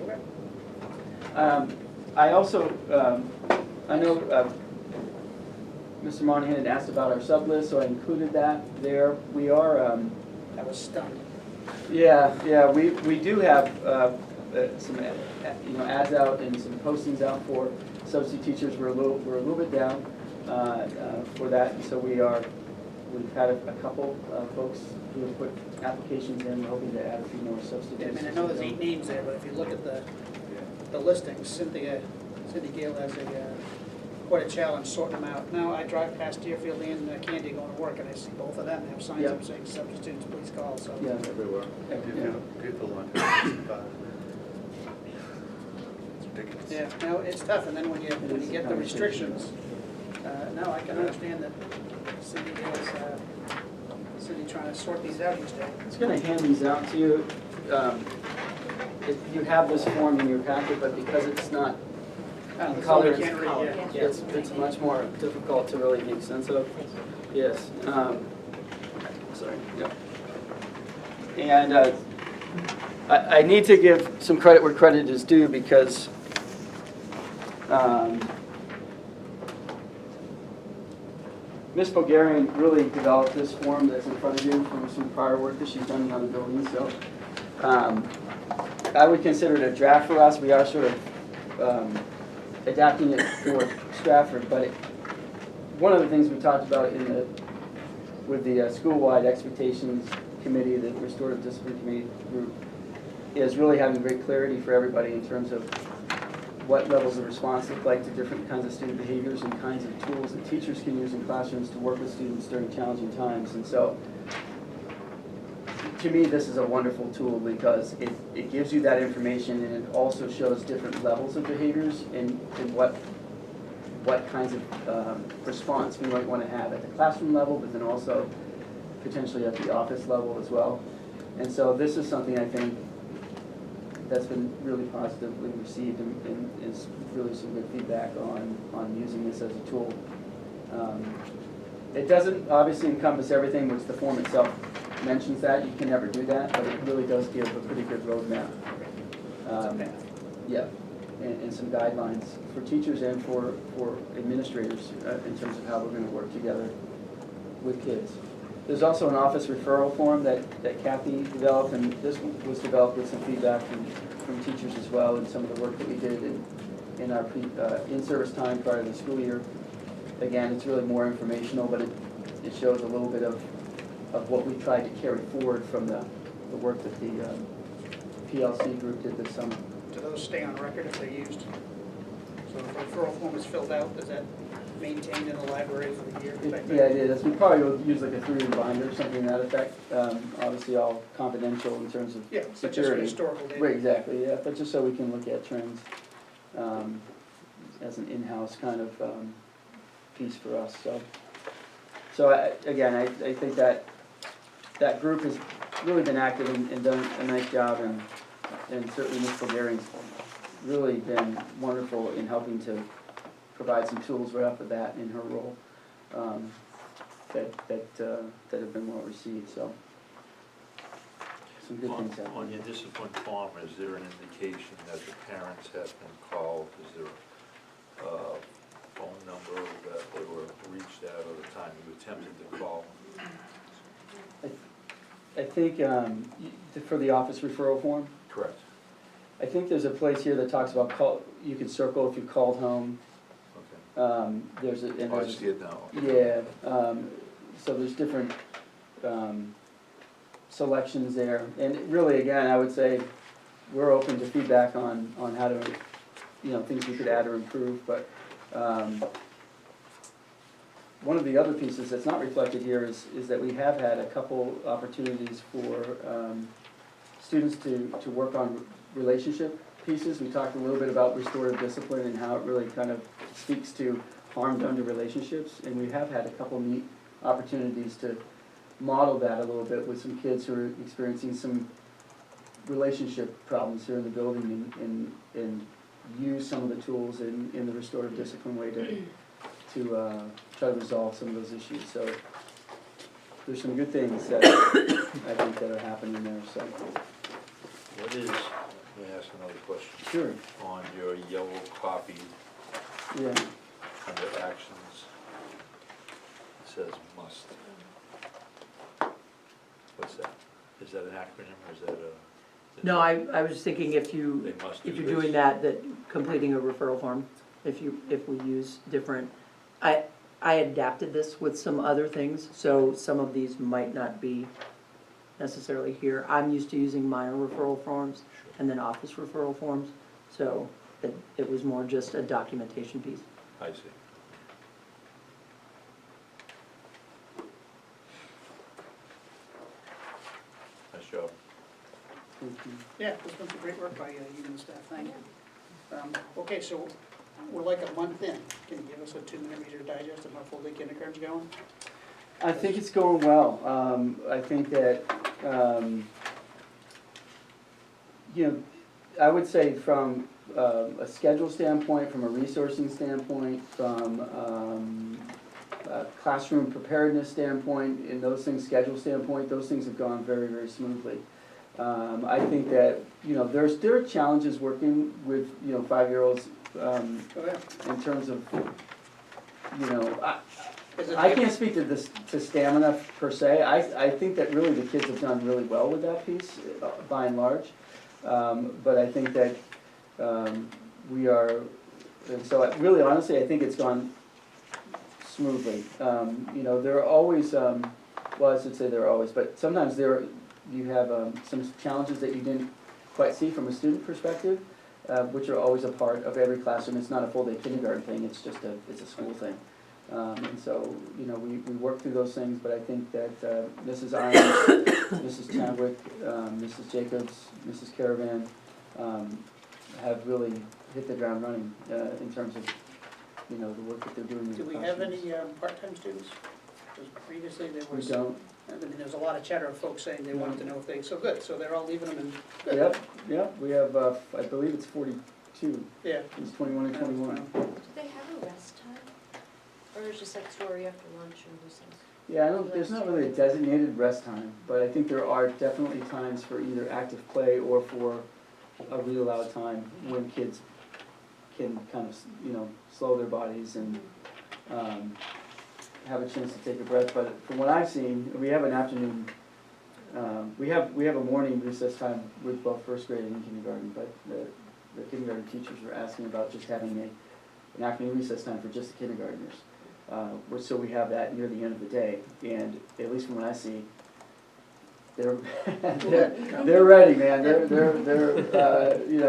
Okay. I also, I know Mr. Monahan had asked about our sub list, so I included that there. We are, I was stunned. yeah, we do have some ads out and some postings out for substitute teachers. We're a little bit down for that, and so we've had a couple folks who have put applications in. We're hoping to add a few more substitutes. I know there's 8 names there, but if you look at the listings, Cindy Gale has quite a challenge sorting them out. Now, I drive past Deerfield and Candy going to work, and I see both of them have signs up saying substitutes, please call, so. Yeah. Everywhere. People want to, it's ridiculous. Yeah, no, it's tough, and then when you get the restrictions, no, I can understand that Cindy trying to sort these out each day. I was going to hand these out to you. You have this form in your packet, but because it's not in So color, we can't read, yeah. it's much more difficult to really make sense of. Yes. Sorry. Yeah. And I need to give some credit where credit is due, because Ms. Bulgarian really developed this form that's in front of you from some prior work that she's done in other buildings. So I would consider it a draft for us. We are sort of adapting it for Strafford, but one of the things we talked about with the school-wide expectations committee, the restorative discipline committee group, is really having great clarity for everybody in terms of what levels of response look like to different kinds of student behaviors and kinds of tools that teachers can use in classrooms to work with students during challenging times. And so, to me, this is a wonderful tool because it gives you that information, and it also shows different levels of behaviors and what kinds of response we might want to have at the classroom level, but then also potentially at the office level as well. And so this is something I think that's been really positively received and is really some good feedback on using this as a tool. It doesn't obviously encompass everything, which the form itself mentions that. You can never do that, but it really does give a pretty good roadmap. Yeah, and some guidelines for teachers and for administrators in terms of how we're going to work together with kids. There's also an office referral form that Kathy developed, and this was developed with some feedback from teachers as well, and some of the work that we did in our in-service time prior to the school year. Again, it's really more informational, but it shows a little bit of what we tried to carry forward from the work that the PLC group did this summer. Do those stay on record if they're used? So if a referral form is filled out, does that maintained in the library for the year? Yeah, it is. We probably will use like a 3-year binder or something to that effect. Obviously all confidential in terms of Yeah, but just security. historical data. Right, exactly, yeah, but just so we can look at trends as an in-house kind of piece for us. So again, I think that that group has really been active and done a nice job, and certainly Ms. Bulgarian's really been wonderful in helping to provide some tools right off the bat in her role, that have been well received, so. Some good things happening. On your discipline form, is there an indication that the parents have been called? Is there a phone number that they were reached at, or the time you attempted to call? I think, for the office referral form, Correct. I think there's a place here that talks about you can circle if you called home. Okay. There's a, and Oh, I there's, see it now. yeah, so there's different, selections there. And really, again, I would say, we're open to feedback on how to, things we could add or improve, but, one of the other pieces that's not reflected here is that we have had a couple opportunities for, students to work on relationship pieces. We talked a little bit about restorative discipline and how it really kind of speaks to harm done to relationships, and we have had a couple neat opportunities to model that a little bit with some kids who are experiencing some relationship problems here in the building, and use some of the tools in the restorative discipline way to try to resolve some of those issues. So there's some good things that I think that are happening there, so. What is, let me ask another question. Sure. On your yellow copy, Yeah. under actions, it says must. What's that? Is that an acronym, or is that a? No, I was thinking if you, They must if do you're doing this. that completing a referral form, if we use different, I adapted this with some other things, so some of these might not be necessarily here. I'm used to using minor referral forms and then office referral forms, so it was more just a documentation piece. I see. Nice job. Thank you. Yeah, this was great work by you and the staff, thank you. Okay, so we're like a month in. Can you give us a 2-minute Reader's Digest of how full day kindergarten's going? I think it's going well. I think that, I would say from a schedule standpoint, from a resourcing standpoint, from a classroom preparedness standpoint, and those things, schedule standpoint, those things have gone very, very smoothly. I think that, there are challenges working with, 5-year-olds, in terms of, I can't speak to this, to stamina per se. I think that really the kids have done really well with that piece, by and large. But I think that, we are, and so really honestly, I think it's gone smoothly. There are always, well, I should say there are always, but sometimes you have some challenges that you didn't quite see from a student perspective, which are always a part of every classroom. It's not a full day kindergarten thing, it's just it's a school thing. And so, we work through those things, but I think that Mrs. Irons, Mrs. Chadwick, Mrs. Jacobs, Mrs. Caravan have really hit the ground running in terms of, the work that they're doing in the Do we classrooms. have any part-time students? Because previously there We was, don't. there's a lot of chatter of folks saying they wanted to know if they, so good, so they're all leaving them in, good. Yep, we have, I believe it's 42, Yeah. it's 21 and 21. Do they have a rest time? Or is it just like story after lunch and those things? Yeah, there's not really a designated rest time, but I think there are definitely times for either active play or for a read aloud time when kids can kind of, slow their bodies and have a chance to take a breath. But from what I've seen, we have an afternoon, we have a morning recess time with both first grade and kindergarten, but the kindergarten teachers were asking about just having an afternoon recess time for just the kindergartners. So we have that near the end of the day, and at least from what I see, they're ready, man. They're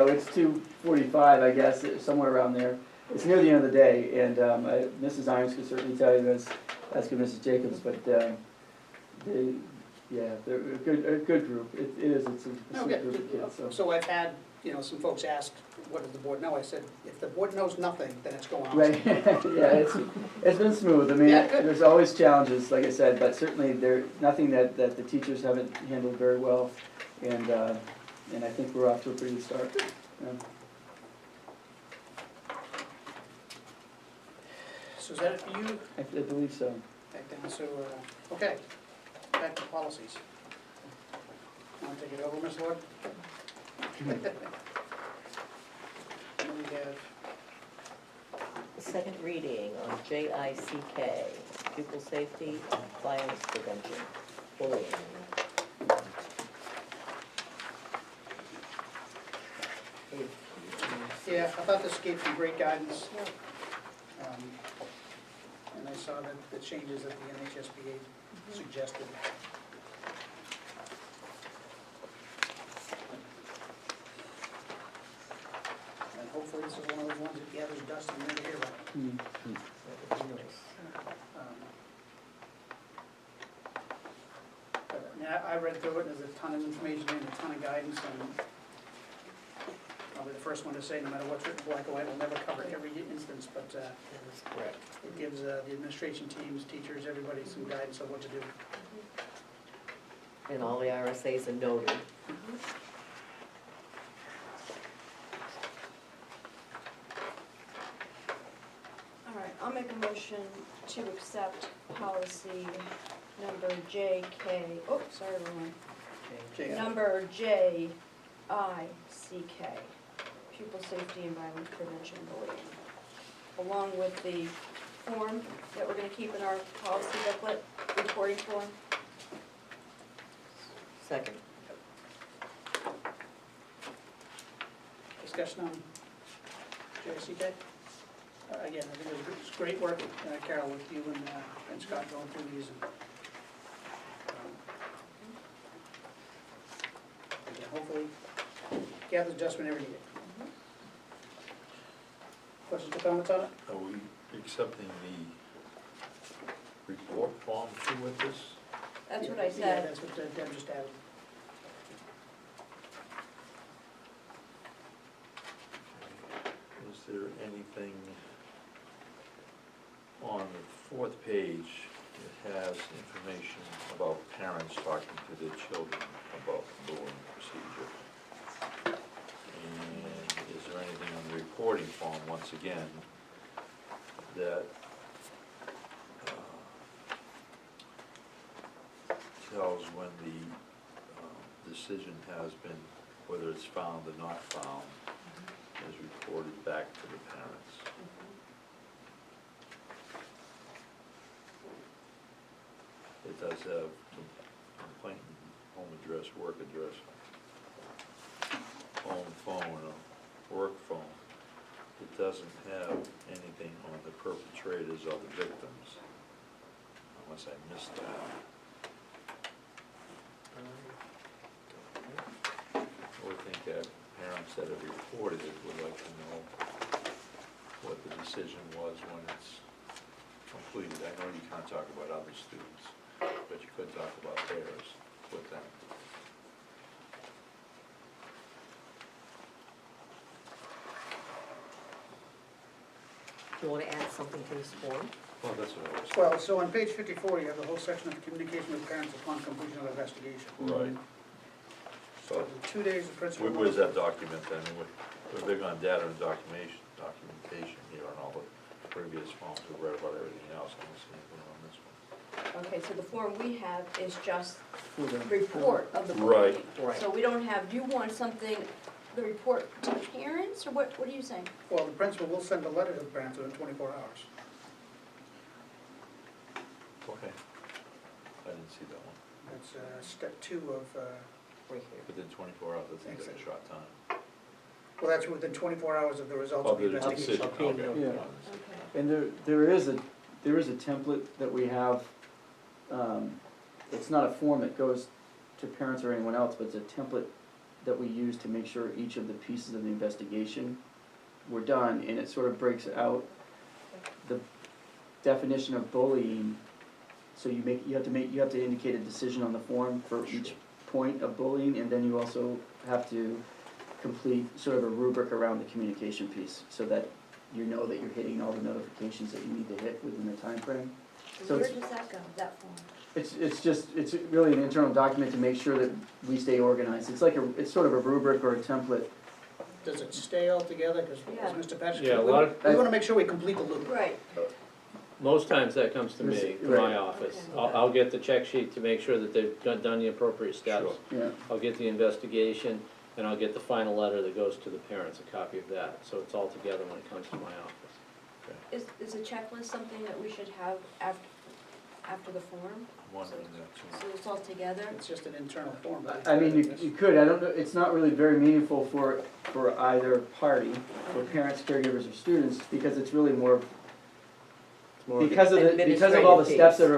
it's 2:45, I guess, somewhere around there. It's near the end of the day, and Mrs. Irons could certainly tell you this, as could Mrs. Jacobs, but they're a good group. It's a sweet group of kids. So. So I've had you know, some folks asked, what does the board know? I said, if the board knows nothing, then it's going on. Right, yeah, it's been smooth, I mean, Yeah, good. there's always challenges, like I said, but certainly nothing that the teachers haven't handled very well, and I think we're off to a pretty good start. Yeah. So is that it for you? I believe so. Back down, so, okay, back to policies. Want to take it over, Ms. Lord? And we have, Second reading on JICK, pupil safety and violence prevention, bullying. yeah, I thought this gave some great guidance. And I saw that the changes that the NHSBA suggested. And hopefully this is one of those ones that gathers dust and you never hear about. Hmm. That would be nice. But, I mean, I read through it, and there's a ton of information and a ton of guidance, and probably the first one to say, no matter what's written black and white, will never cover every instance, but That is correct. it gives the administration teams, teachers, everybody some guidance on what to do. And all the RSAs are noted. All right, I'll make a motion to accept policy number JK, oh, sorry, wrong one. Jay, Number JICK, pupil safety and violence prevention bullying, along with the form that we're gonna keep in our policy booklet, reporting form. Second. discussion on JICK? Again, I think it was great work, Carol, with you and Scott going through these. Again, hopefully, gather adjustment every year. Questions or comments on it? Are we accepting the report form too with this? That's what I Yeah, said. that's what Deb just added. Is there anything on the fourth page that has information about parents talking to their children about bullying procedure? And is there anything on the reporting form, once again, that tells when the decision has been, whether it's found or not found, is reported back to the parents? It does have complaint, home address, work address, home phone, or work phone. It doesn't have anything on the perpetrators or the victims, unless I missed that. I would think that parents that have reported it would like to know what the decision was when it's completed. I know you can't talk about other students, but you could talk about theirs with them. Do you want to add something to this form? Well, that's what I was. Well, so on page 54, you have the whole section of communication with parents upon completion of investigation. Right. So, The 2 days the principal. where's that document then? We're big on data and documentation here on all the previous forms. We've read about everything else. I don't see anything on this one. Okay, so the form we have is just For the- report of the Right. bullying. Right. So we don't have, do you want something, the report to parents, or what are you saying? Well, the principal will send a letter to the parents within 24 hours. Okay. I didn't see that one. That's step 2 of, Right here. Within 24 hours, that seems like a short time. well, that's within 24 hours of the results of the Of the investigation. decision, Of being okay. Yeah. Okay. And there is a template that we have, it's not a form that goes to parents or anyone else, but it's a template that we use to make sure each of the pieces of the investigation were done, and it sort of breaks out the definition of bullying. So you have to indicate a decision on the form for each point of bullying, and then you also have to complete sort of a rubric around the communication piece, so that you know that you're hitting all the notifications that you need to hit within the time frame. So Where it's- does that go, that form? It's really an internal document to make sure that we stay organized. It's sort of a rubric or a template. Does it stay all together? Because Yeah. as Mr. Patrick, Yeah, a we lot of- want to make sure we complete the loop. Right, Most times that comes to me, to my Right. office. Okay. I'll get the check sheet to make sure that they've done the appropriate steps. Sure. Yeah. I'll get the investigation, and I'll get the final letter that goes to the parents, a copy of that, so it's all together when it comes to my office. is a checklist something that we should have after the form? I'm wondering that So too. it's all together? It's just an internal form. but it's I mean, better than you this. could, I don't know, it's not really very meaningful for either party, for parents, caregivers, or students, because it's really more, It's more of a- because of all the Administrative steps that piece. are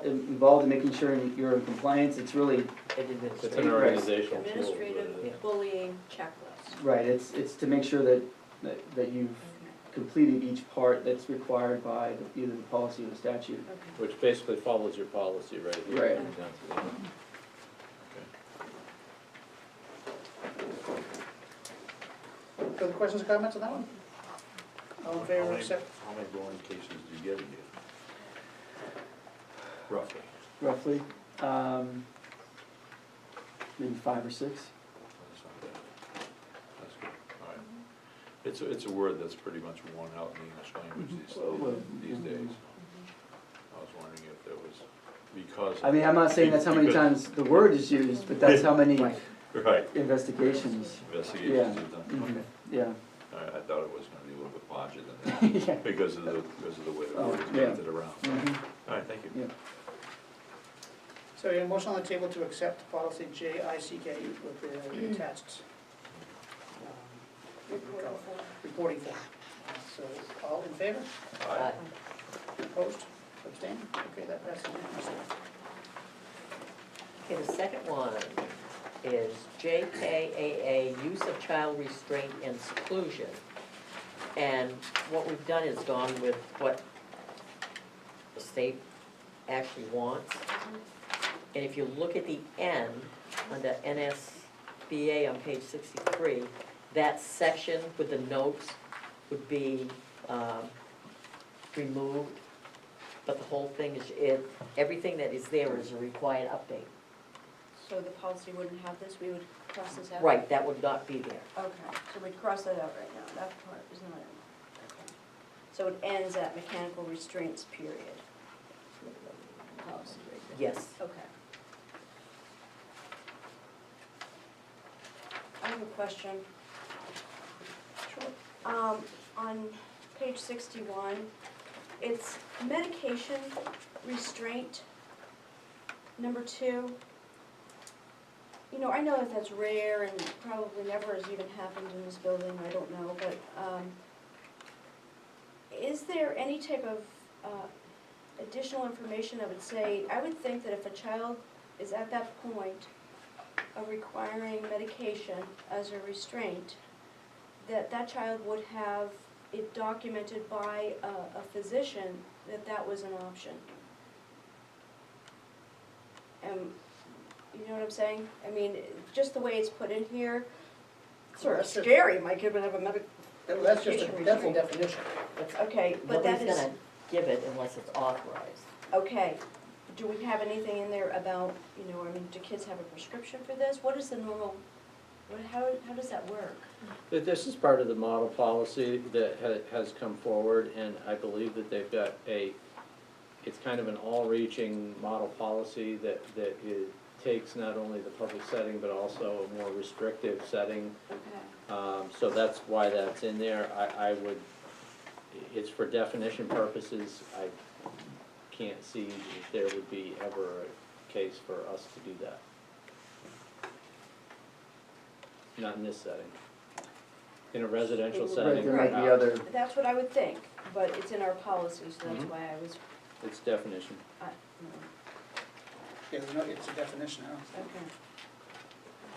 involved in making sure you're in compliance, it's really, It's an organizational tool. Administrative bullying checklist. right, it's to make sure that you've completed each part that's required by either the policy or the statute. Okay. Which basically follows your policy right here. Right. down to the end. Further questions or comments on that one? All in favor, accept? How many bullying cases do you get a year? Roughly. Roughly, maybe 5 or 6. That's not bad. That's good, all right. It's a word that's pretty much worn out in the English language these days. I was wondering if there was, because. I mean, I'm not saying that's how many because- times the word is used, but that's how many Right, investigations. investigations Yeah. you've done, Mhm. okay. Yeah. All right, I thought it was gonna be a little bit larger than that, Yeah. because of the way the Oh, word is yeah. banted around. Mhm. All right, thank you. Yeah. So you have a motion on the table to accept policy JICK with the attached reporting form. So all in favor? Aye. Opposed? Abstained? Okay, that passes unanimously. Okay, the second one is JKAA, use of child restraint and seclusion. And what we've done is gone with what the state actually wants. And if you look at the end, under NSBA on page 63, that section with the notes would be removed. But the whole thing is, everything that is there is a required update. So the policy wouldn't have this, we would cross this out? Right, that would not be there. Okay, so we'd cross that out right now, that part is not in. Okay. So it ends at mechanical restraints, period. Policy right there. Yes. Okay. I have a question. Sure. On page 61, it's medication restraint, number 2. You know, I know that that's rare and probably never has even happened in this building, I don't know, but, is there any type of, additional information that would say, I would think that if a child is at that point of requiring medication as a restraint, that that child would have it documented by a physician that that was an option. You know what I'm saying? I mean, just the way it's put in here, sort of That's just- scary, my kid would have a That's just a medication dental restraint. definition. Okay, but that Nobody's is, gonna give it unless it's authorized. okay, do we have anything in there about, you know, I mean, do kids have a prescription for this? What is the normal, how does that work? This is part of the model policy that has come forward, and I believe that they've got it's kind of an all-reaching model policy that it takes not only the public setting, but also a more restrictive setting. Okay. So that's why that's in there. I would, it's for definition purposes. I can't see if there would be ever a case for us to do that. Not in this setting. In a residential Right, setting. there might be Right. other, That's what I would think, but it's in our policy, so that's Mhm. why I was, It's definition. Yeah, no, it's a definition now. okay.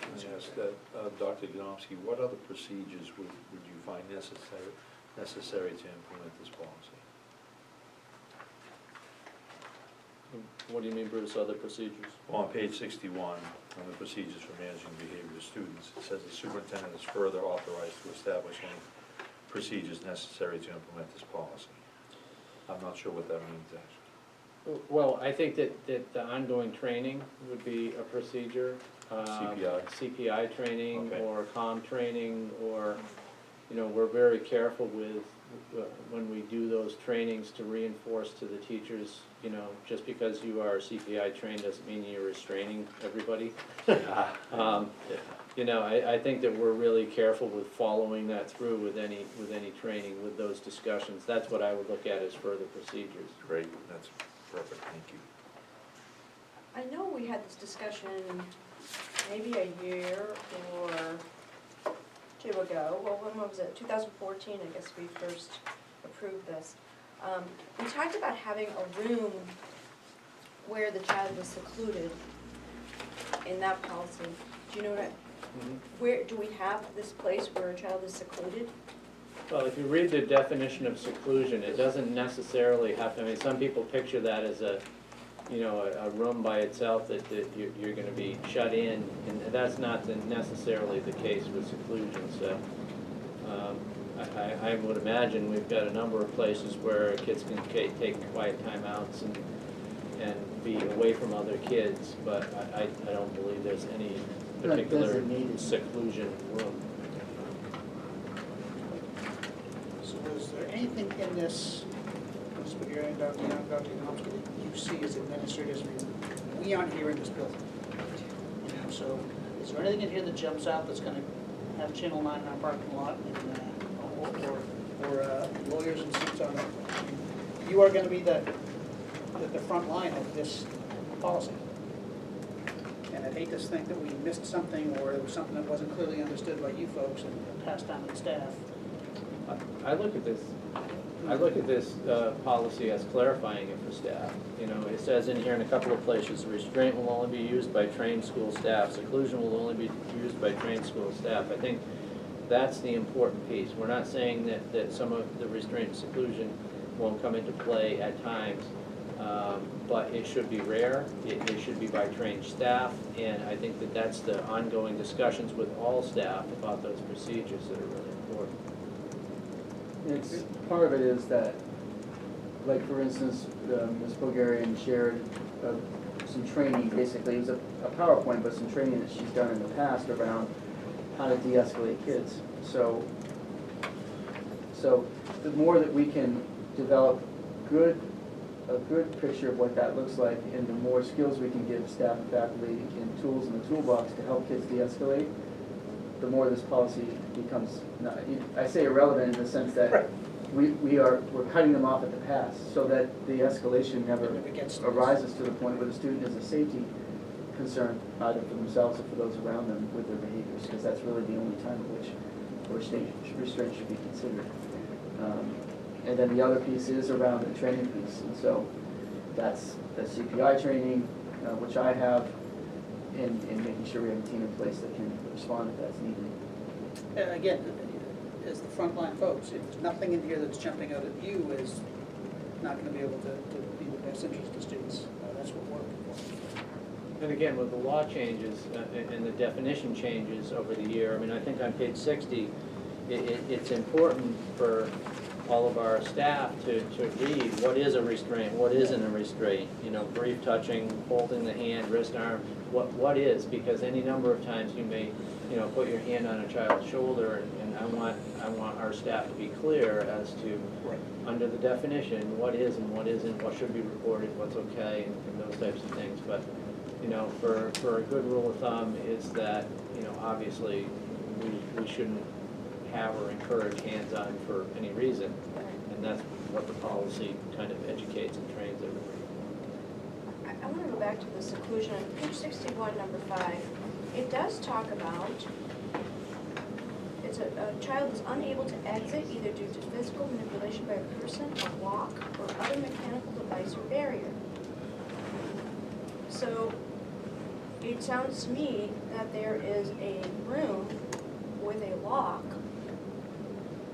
Can I ask Dr. Godomsky, what other procedures would you find necessary to implement this policy? What do you mean, Bruce, other procedures? Well, on page 61, on the procedures for managing behavior of students, it says the superintendent is further authorized to establish any procedures necessary to implement this policy. I'm not sure what that means, actually. Well, I think that the ongoing training would be a procedure. CPI. CPI training, Okay. or comm training, or, we're very careful with, when we do those trainings, to reinforce to the teachers, just because you are CPI trained doesn't mean you're restraining everybody. I think that we're really careful with following that through with any training, with those discussions. That's what I would look at as further procedures. Great, that's perfect, thank you. I know we had this discussion maybe a year or two ago. Well, when was it? 2014, I guess we first approved this. We talked about having a room where the child was secluded in that policy. Do you know what, where, do we have this place where a child is secluded? Well, if you read the definition of seclusion, it doesn't necessarily have to, some people picture that as a room by itself that you're gonna be shut in, and that's not necessarily the case with seclusion, so. I would imagine we've got a number of places where kids can take quiet timeouts and be away from other kids, but I don't believe there's any particular designated seclusion room. So is there anything in this, Ms. Spaghetti, Dr. Young, Dr. Yanomsky, that you see as administrators, we aren't here in this building? So is there anything in here that jumps out that's gonna have Channel 9 in our parking lot, or lawyers and suits on it? You are gonna be the front line of this policy. And I'd hate to think that we missed something, or there was something that wasn't clearly understood by you folks and passed on to the staff. I look at this policy as clarifying it for staff. It says in here in a couple of places, restraint will only be used by trained school staff, seclusion will only be used by trained school staff. I think that's the important piece. We're not saying that some of the restraint and seclusion won't come into play at times, but it should be rare, it should be by trained staff, and I think that's the ongoing discussions with all staff about those procedures that are really important. It's, part of it is that, like for instance, Ms. Bulgarian shared some training, basically, it was a PowerPoint, but some training that she's done in the past around how to de-escalate kids. So the more that we can develop a good picture of what that looks like, and the more skills we can give staff and faculty and tools in the toolbox to help kids de-escalate, the more this policy becomes, I say irrelevant in the sense that we're cutting them off at the pass, so that the escalation never arises to the point where the student is a safety concern, either for themselves or for those around them with their behaviors, because that's really the only time in which restraint should be considered. And then the other piece is around the training piece, and so that's the CPI training, which I have, and making sure we have a team in place that can respond if that's needed. And again, as the frontline folks, if there's nothing in here that's jumping out at you as not gonna be able to be the best interest of students, that's what we're looking for. And again, with the law changes and the definition changes over the year, I think on page 60, it's important for all of our staff to read what is a restraint, what isn't a restraint, brief touching, holding the hand, wrist, arm, what is, because any number of times you may, put your hand on a child's shoulder, and I want our staff to be clear as to, under the definition, what is and what isn't, what should be reported, what's okay, and those types of things. But, for a good rule of thumb is that, obviously, we shouldn't have or encourage hands-on for any reason, and that's what the policy kind of educates and trains everybody. I want to go back to the seclusion. On page 61, number 5, it does talk about, it's a child is unable to exit either due to physical manipulation by a person, a lock, or other mechanical device or barrier. So it sounds to me that there is a room with a lock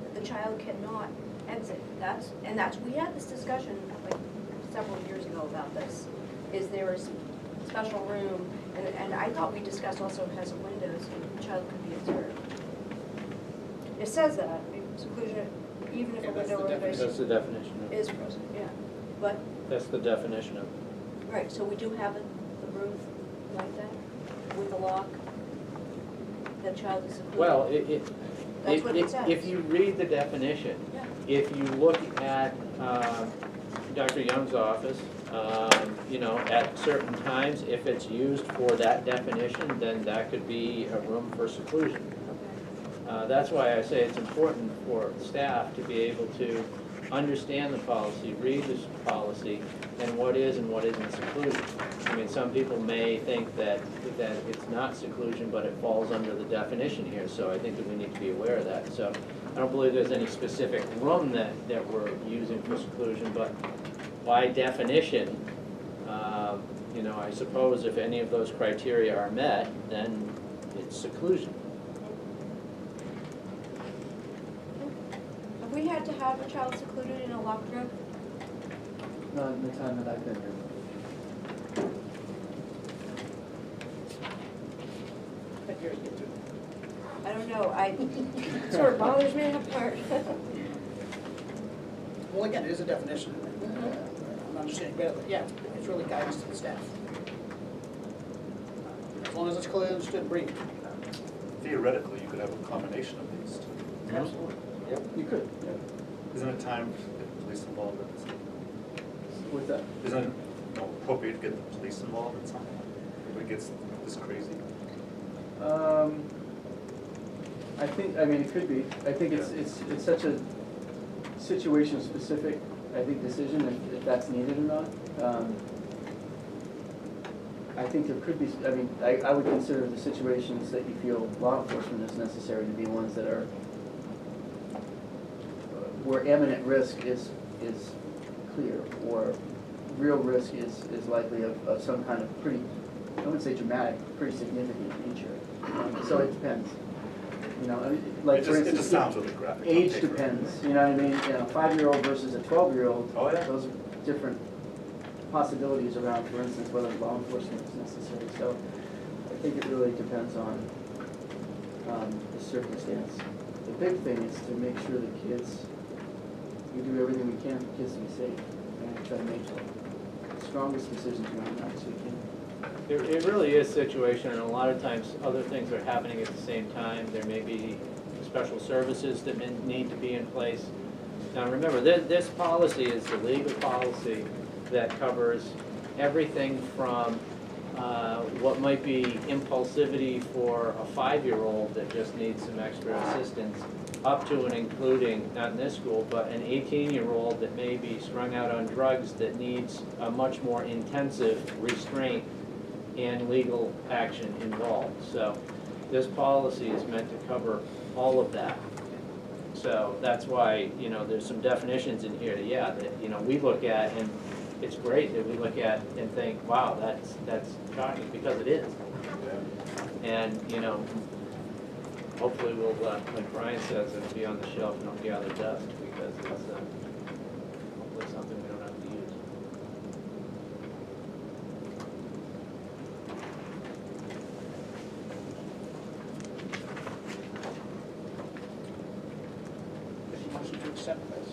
that the child cannot exit. We had this discussion like several years ago about this. is there a special room? And I thought we discussed also has a window so the child could be observed. It says that, seclusion, even if a Yeah, that's window the or device That's the definition of it. is present, yeah. But, That's the definition of it. right, so we do have the roof like that, with the lock, that child is secluded. Well, That's what it says. if you read the definition, Yeah. if you look at Dr. Young's office, you know, at certain times, if it's used for that definition, then that could be a room for seclusion. That's why I say it's important for staff to be able to understand the policy, read this policy, and what is and what isn't seclusion. I mean, some people may think that it's not seclusion, but it falls under the definition here, so I think that we need to be aware of that. So I don't believe there's any specific room that we're using for seclusion, but by definition, you know, I suppose if any of those criteria are met, then it's seclusion. Have we had to have a child secluded in a locked room? Not in the time that I've been here. Thank you, you too. I don't know, it sort of bothers me that part. Well, again, it is a definition. I'm understanding better, but yeah, it's really guidance to the staff. As long as it's clearly understood and briefed. Theoretically, you could have a combination of these two. Absolutely. You could, yeah. Isn't it time to get the police involved at this? What's that? Isn't it, you know, appropriate to get the police involved at some point? If it gets this crazy? I think, I mean, it could be. I think it's such a situation-specific, I think, decision if that's needed or not. I think there could be, I mean, I would consider the situations that you feel law enforcement is necessary to be ones that are, where imminent risk is clear, or real risk is likely of some kind of pretty, I wouldn't say dramatic, pretty significant nature. So it depends. You know, I mean, like for It instance, just sounds really graphic. on age paper. depends, you know what I mean? You know, 5-year-old versus a 12-year-old. Oh, yeah. Those are different possibilities around, for instance, whether law enforcement is necessary. So I think it really depends on the circumstance. The big thing is to make sure the kids, we do everything we can for kids to be safe, and try to make the strongest decisions around that so we can. It really is situational, and a lot of times other things are happening at the same time. There may be special services that need to be in place. Now, remember, this policy is the legal policy that covers everything from what might be impulsivity for a 5-year-old that just needs some extra assistance, up to and including, not in this school, but an 18-year-old that may be strung out on drugs that needs a much more intensive restraint and legal action involved. So this policy is meant to cover all of that. So that's why, you know, there's some definitions in here that, yeah, that, you know, we look at, and it's great that we look at and think, wow, that's shocking, because it is. And, you know, hopefully we'll, like Brian says, it'll be on the shelf and it'll gather dust, because it's hopefully something we don't have to use. If you motion to accept this.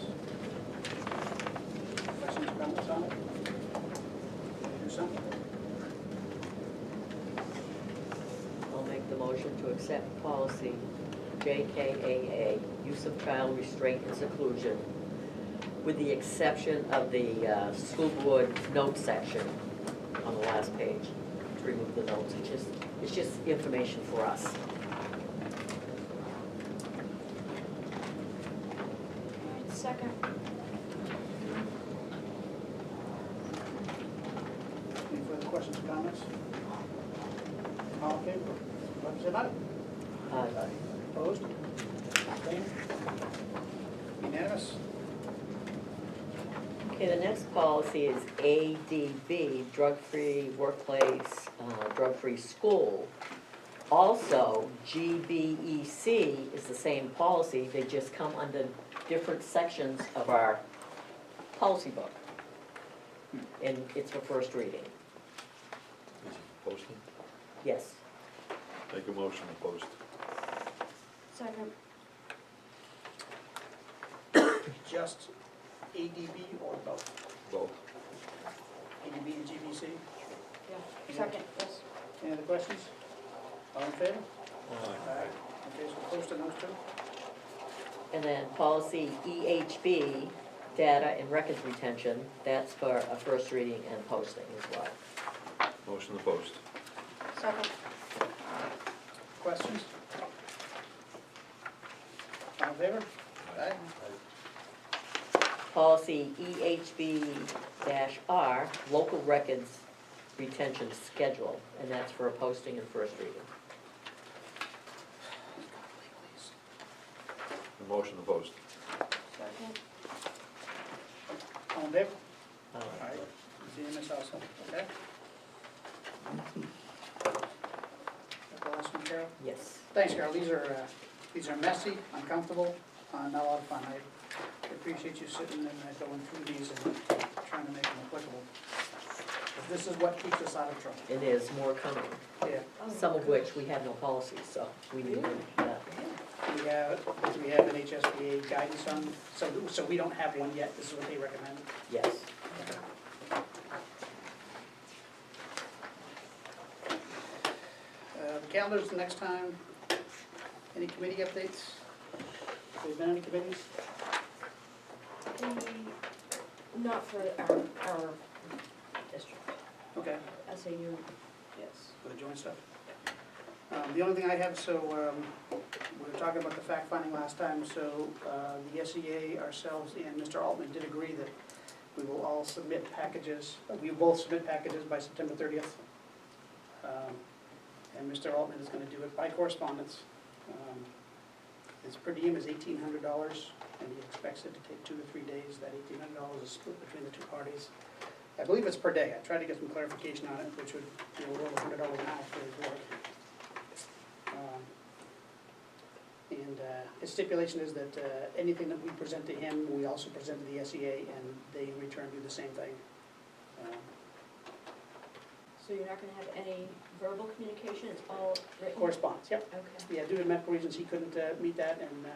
Questions, comments on it? Do something? I'll make the motion to accept policy JKAA, use of child restraint and seclusion, with the exception of the school board note section on the last page, to remove the notes. It's just information for us. Second. Any further questions or comments? All in favor? Representative Aye. Uh, Opposed? Abstained? Unanimous? Okay, the next policy is ADB, drug-free workplace, drug-free school. Also, GBEC is the same policy, they just come under different sections of our policy book. And it's for first reading. Posting? Yes. Make a motion to post. Second. Just ADB or both? Both. ADB and GBC? Yeah, second, yes. Any other questions? All in favor? Uh, Aye. Okay, so post on those two. And then policy EHB, data and records retention, that's for a first reading and posting as well. Motion to post. Second. Questions? All in favor? Aye. Policy EHB-R, local records retention schedule, and that's for a posting and first reading. Motion to post. Second. All in favor? Uh, Aye. Unanimous also, okay? Got the last one, Carol? Yes. Thanks, Carol. These are messy, uncomfortable, not a lot of fun. I appreciate you sitting and going through these and trying to make them applicable. 'Cause this is what keeps us out of trouble. And there's more coming, Yeah. some of which we have no policies, so we need that. We have an HSBA guidance on, so we don't have one yet. This is what they recommend. Yes. The calendar's the next time. Any committee updates? Have there been any committees? Not for our district, Okay. SAU, yes. For the joint stuff. The only thing I have, so we were talking about the fact finding last time, so the SEA, ourselves, and Mr. Altman did agree that we will all submit packages, we will both submit packages by September 30th. And Mr. Altman is gonna do it by correspondence. His per diem is $1,800, and he expects it to take 2 to 3 days. That $1,800 is split between the two parties. I believe it's per day. I tried to get some clarification on it, which would be a little over $100 an hour for his work. And his stipulation is that anything that we present to him, we also present to the SEA, and they in return do the same thing. So you're not gonna have any verbal communication, it's all written? Correspondence, yep. Okay. Yeah, due to medical reasons, he couldn't meet that, and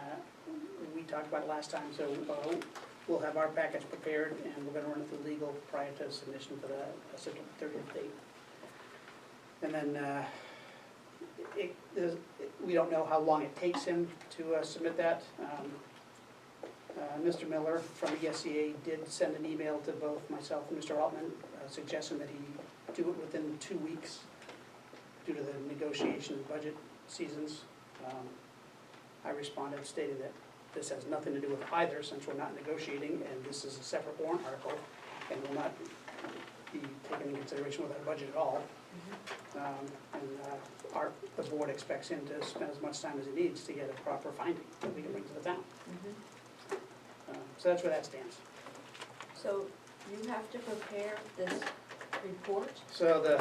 we talked about it last time, so we'll have our package prepared, and we're gonna run it through legal prior to submission for the September 30th date. And then we don't know how long it takes him to submit that. Mr. Miller from the SCA did send an email to both myself and Mr. Altman suggesting that he do it within 2 weeks due to the negotiation of budget seasons. I responded stating that this has nothing to do with either, since we're not negotiating, and this is a separate warrant article, and will not be taken into consideration with our budget at all. The board expects him to spend as much time as he needs to get a proper finding that we can bring to the town. So that's where that stands. So you have to prepare this report? So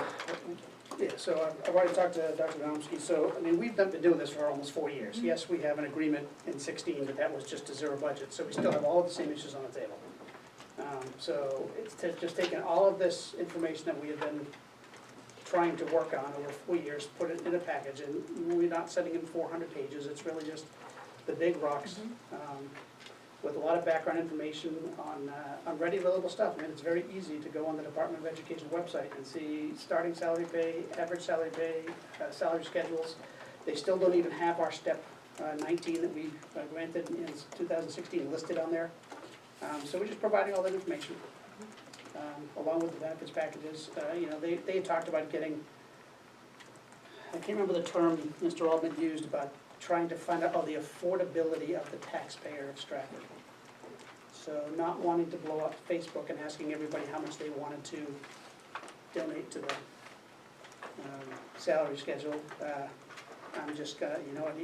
so I've already talked to Dr. Domsky, so, I mean, we've been doing this for almost 4 years. Yes, we have an agreement in 16, but that was just a zero budget, so we still have all of the same issues on the table. So it's just taking all of this information that we have been trying to work on over 4 years, put it in a package, and we're not sending in 400 pages, it's really just the big rocks, with a lot of background information on ready available stuff. I mean, it's very easy to go on the Department of Education website and see starting salary pay, average salary pay, salary schedules. They still don't even have our step 19 that we granted in 2016 listed on there. So we're just providing all that information, along with the benefits packages. You know, they had talked about getting, I can't remember the term Mr. Altman used about trying to find out the affordability of the taxpayer of Strafford. So not wanting to blow up Facebook and asking everybody how much they wanted to donate to the salary schedule. I'm just gonna, you know what,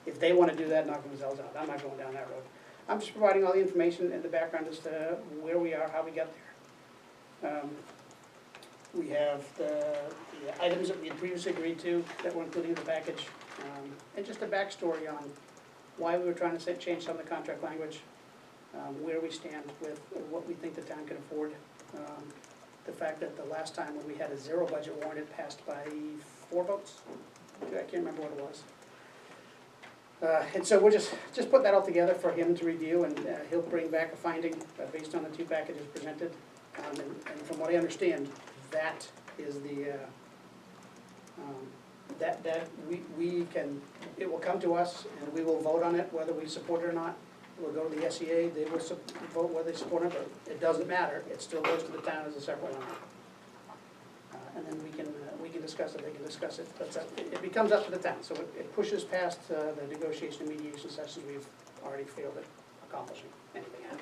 if they want to do that, knock themselves out. I'm not going down that road. I'm just providing all the information and the background as to where we are, how we got there. We have the items that we had previously agreed to that were included in the package, and just a backstory on why we were trying to change some of the contract language, where we stand with what we think the town can afford, the fact that the last time when we had a zero budget warrant, it passed by 4 votes. I can't remember what it was. And so we'll just put that all together for him to review, and he'll bring back a finding based on the 2 packages presented. And from what I understand, that is the, that we can, it will come to us and we will vote on it, whether we support it or not. We'll go to the SEA, they will vote whether they support it, but it doesn't matter, it still goes to the town as a separate one. And then we can discuss it, they can discuss it, but it becomes up to the town, so it pushes past the negotiation and mediation sessions we've already failed at accomplishing anything at.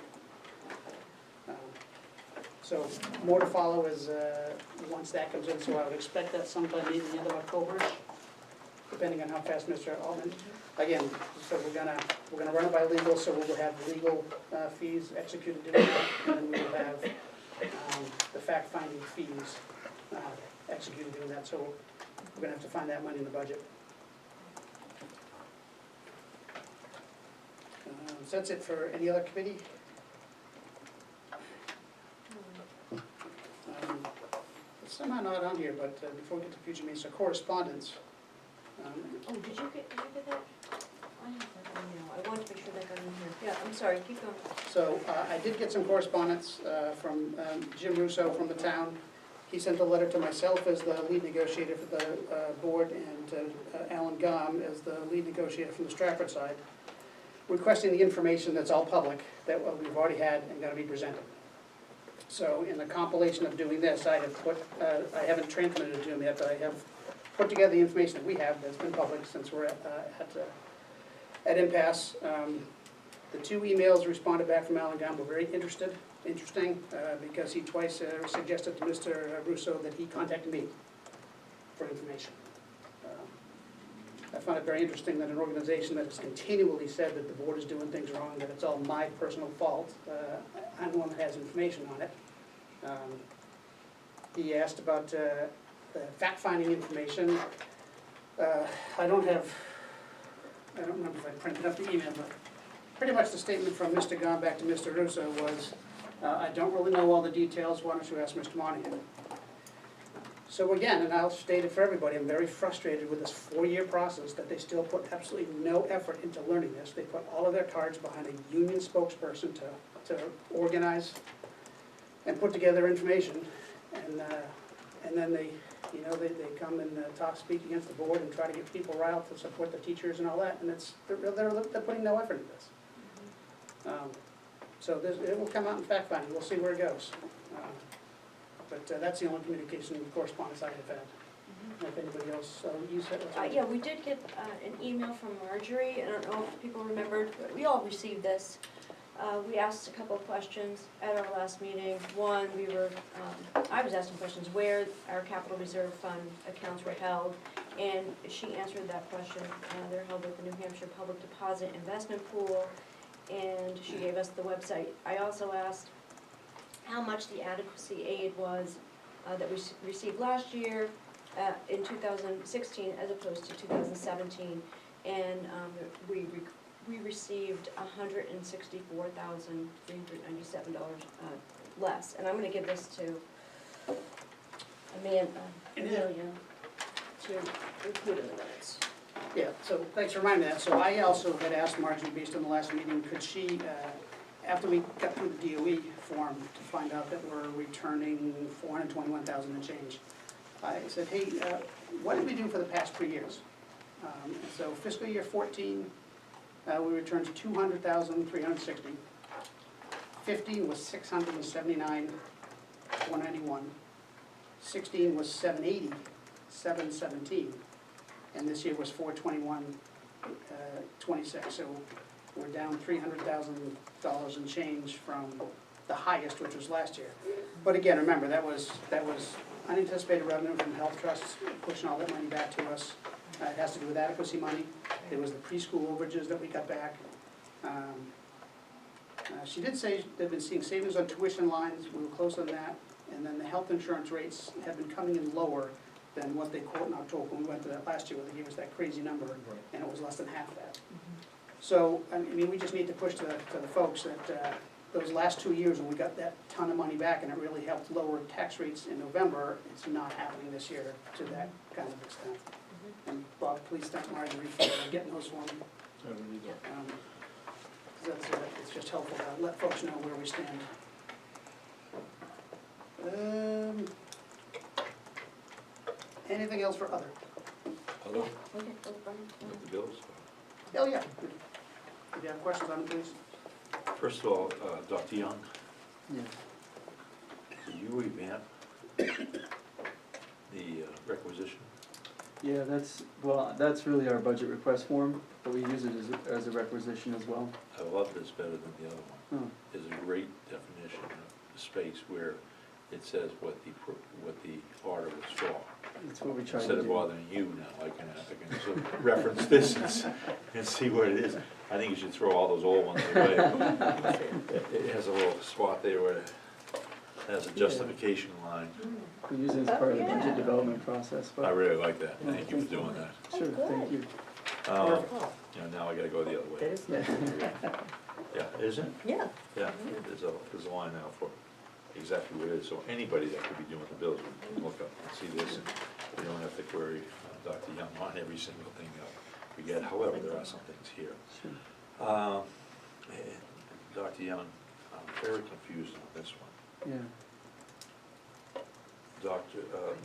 So more to follow is, once that comes in, so I would expect that sometime maybe the end of October-ish, depending on how fast Mr. Altman, again, so we're gonna run it by legal, so we will have legal fees executed doing that, and then we will have the fact-finding fees executed doing that, so we're gonna have to find that money in the budget. So that's it for any other committee? It's somehow not on here, but before we get to future meetings, so correspondence. Oh, did you get that? I have that on now. I wanted to make sure that got in here. Yeah, I'm sorry, keep going. So I did get some correspondence from Jim Russo from the town. He sent a letter to myself as the lead negotiator for the board, and to Alan Gom as the lead negotiator from the Strafford side, requesting the information that's all public, that we've already had and gotta be presented. So in the compilation of doing this, I have put, I haven't transmitted it to him yet, but I have put together the information that we have that's been public since we're at impasse. The 2 emails responded back from Alan Gom were very interesting, because he twice suggested to Mr. Russo that he contacted me for information. I find it very interesting that an organization that has continually said that the board is doing things wrong, that it's all my personal fault, I'm the one that has information on it. He asked about the fact-finding information. I don't remember if I printed up the email, but pretty much the statement from Mr. Gom back to Mr. Russo was, I don't really know all the details, why don't you ask Mr. Monahan? So again, and I'll state it for everybody, I'm very frustrated with this 4-year process that they still put absolutely no effort into learning this. They put all of their cards behind a union spokesperson to organize and put together information, and then they come and speak against the board and try to get people riled to support the teachers and all that, and they're putting no effort into this. So it will come out in fact finding, we'll see where it goes. But that's the only communication and correspondence I have had. If anybody else, you said? Yeah, we did get an email from Marjorie. I don't know if people remembered, but we all received this. We asked a couple of questions at our last meeting. One, I was asking questions where our capital reserve fund accounts were held, and she answered that question. They're held at the New Hampshire Public Deposit Investment Pool, and she gave us the website. I also asked how much the adequacy aid was that we received last year in 2016 as opposed to 2017, and we received $164,397 less. And I'm going to give this to Amelia to include in the minutes. Yeah, so thanks for reminding me of that. So I also had asked Marjorie, based on the last meeting, could she, after we got through the DOE form to find out that we're returning $421,000 and change, I said, hey, what did we do for the past 3 years? So fiscal year 14, we returned $200,360. 15 was $679,491. 16 was $780,717, and this year was $421,26. So we're down $300,000 and change from the highest, which was last year. But again, remember, that was unanticipated revenue from health trusts pushing all that money back to us. It has to do with adequacy money. There was the preschool overages that we got back. She did say they've been seeing savings on tuition lines. We were close on that. And then the health insurance rates have been coming in lower than what they quote in October when we went to that last year, where they gave us that crazy number, and it was less than half that. So, I mean, we just need to push to the folks that those last 2 years when we got that ton of money back and it really helped lower tax rates in November, it's not happening this year to that kind of extent. And Bob, please thank Marty Reed for getting those for me. I really do. 'Cause it's just helpful to let folks know where we stand. Anything else for other? Other, Okay, oh, Brian, with the bills? Oh, yeah. If you have questions on it, please. First of all, Dr. Young, Yeah. did you revamp the requisition? Yeah, that's really our budget request form, but we use it as a requisition as well. I love this better than the other one. Oh, There's a great definition of space where it says what the order was for. that's what we try to Instead of do. bothering you now, I can sort of reference this and see what it is. I think you should throw all those old ones away. It has a little spot there where it has a justification line. We use it as part of the budget development process, I but, really like that. Thank you for doing that. sure, thank you. Now I gotta go the other That way. is, Yeah, isn't it? yeah. Yeah, there's a line now for exactly what it is, so anybody that could be doing the bills would look up and see this, and you don't have to query Dr. Young on every single thing that we get, however, there are some things here. Sure. Dr. Young, I'm very confused on this one. Yeah,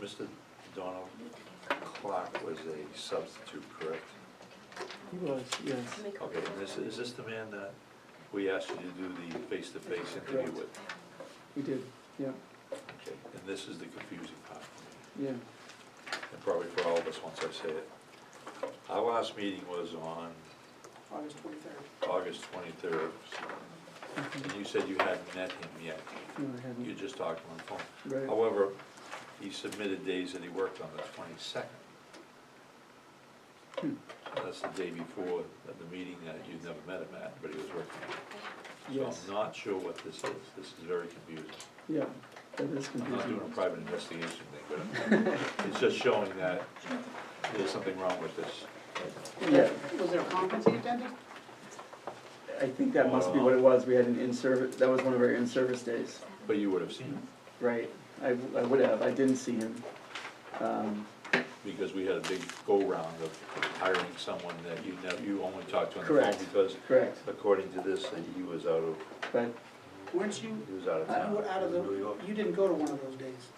Mr. Donald Clark was a substitute, correct? he was, yes. Okay, and is this the man that we asked you to do the face-to-face interview Correct. with? We did, yeah, Okay, and this is the confusing part for me, yeah. and probably for all of us once I say it. Our last meeting was on August 23rd. August 23rd, and you said you hadn't met him yet. No, I You haven't. just talked on the phone. Right. However, he submitted days that he worked on the 22nd. Hmm. That's the day before the meeting that you'd never met him at, but he was working on. Yes, So I'm not sure what this is. This is very confusing. yeah, that is I'm not doing confusing. a private investigation thing, but it's just showing that there's something wrong with this. Yeah, Was there a conference he attended? I think that must be what it was. We had an in-service, that was one of our in-service days. But you would have seen him, Right, I would have, I didn't see him. because we had a big go-round of hiring someone that you only talked to on the phone, Correct. because Correct, according to this, he was out of Weren't you, town. out of the, you didn't go to one of those days?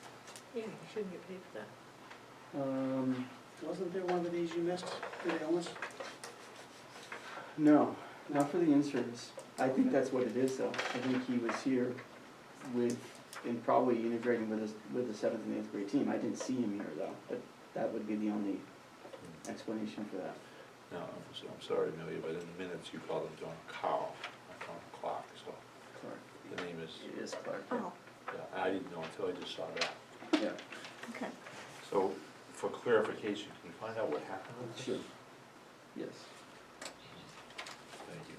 Yeah, you shouldn't get paid for that. Wasn't there one of the days you missed due to illness? No, not for the in-service. I think that's what it is though. I think he was here and probably integrating with the 7th and 8th grade team. I didn't see him here though, but that would be the only explanation for that. No, I'm sorry, Amelia, but in the minutes you called him Don Carl, I called him Clark, so Clark. the name is, It is Clark. Oh, yeah, I didn't know until I just saw that. Yeah, okay. So, for clarification, can you find out what happened with this? sure. Yes. Thank you.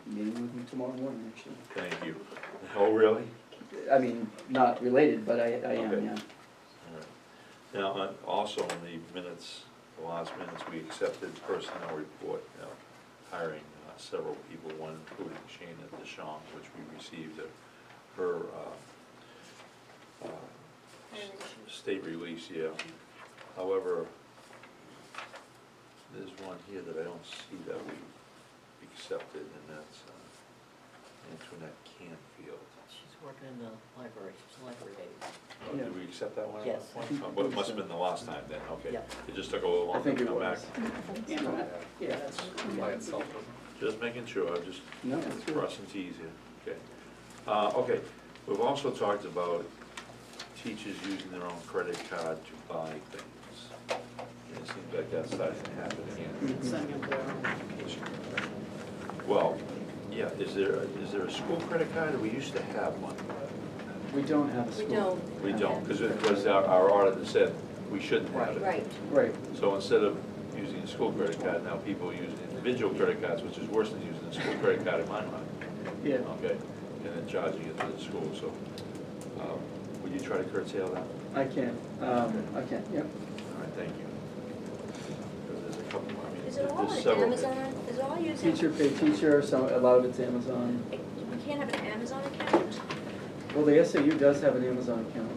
Meeting with him tomorrow morning, actually. Thank you. Oh, really? I mean, not related, but I am, Okay. yeah. All right. Now, also in the minutes, the last minutes, we accepted personnel report, hiring several people, one including Shana Deschamps, which we received her state release, yeah. However, there's one here that I don't see that we accepted, and that's Antoinette Canfield. She's working in the library, she's a library lady. Oh, did we accept that one? at Yes. one point? Oh, well, it must have been the last time then, okay. Yeah. It just took a little I longer think to it come back. was. Yeah, that's. By itself. Just making sure, just No, that's good. crossing Ts here, okay. Okay, we've also talked about teachers using their own credit card to buy things. And it seems like that's starting to happen again. Setting up their own application. Well, yeah, is there a school credit card, or we used to have one? We don't have a We school. don't. We don't, because it was our audit that said we shouldn't have it. Right, Right, So instead of using a school credit card, now people are using individual credit cards, which is worse than using a school credit card in my mind. yeah. Okay, and then charging it to the school, so, would you try to curtail that? I can, yep. All right, thank you. 'Cause there's a couple, I mean, is it all there's on several. Amazon? Is is all using, Teacher pay teacher, a lot of it's Amazon. we can't have an Amazon account? Well, the SAU does have an Amazon account.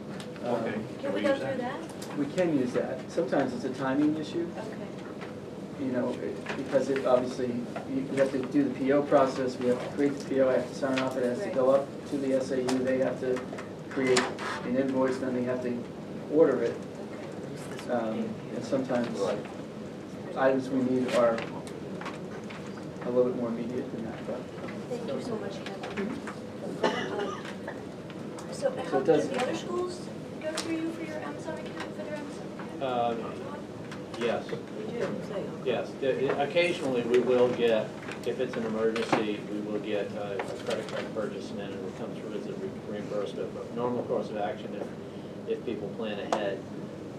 Okay. Can we go through that? We can use that. Sometimes it's a timing issue, Okay. you know, because it obviously, you have to do the PO process, we have to create the PO, I have to sign off, it has to Right. go up to the SAU, they have to create an invoice, then they have to order it. And sometimes items we need are a little bit more immediate than that, but. Thank you so much, Kevin. So how So do does- the other schools go through you for your Amazon account, for their Amazon account? Yes, We do, so. yes. Occasionally, we will get, if it's an emergency, we will get a credit card purchase and then it will come through as a reimbursement. But normal course of action, if people plan ahead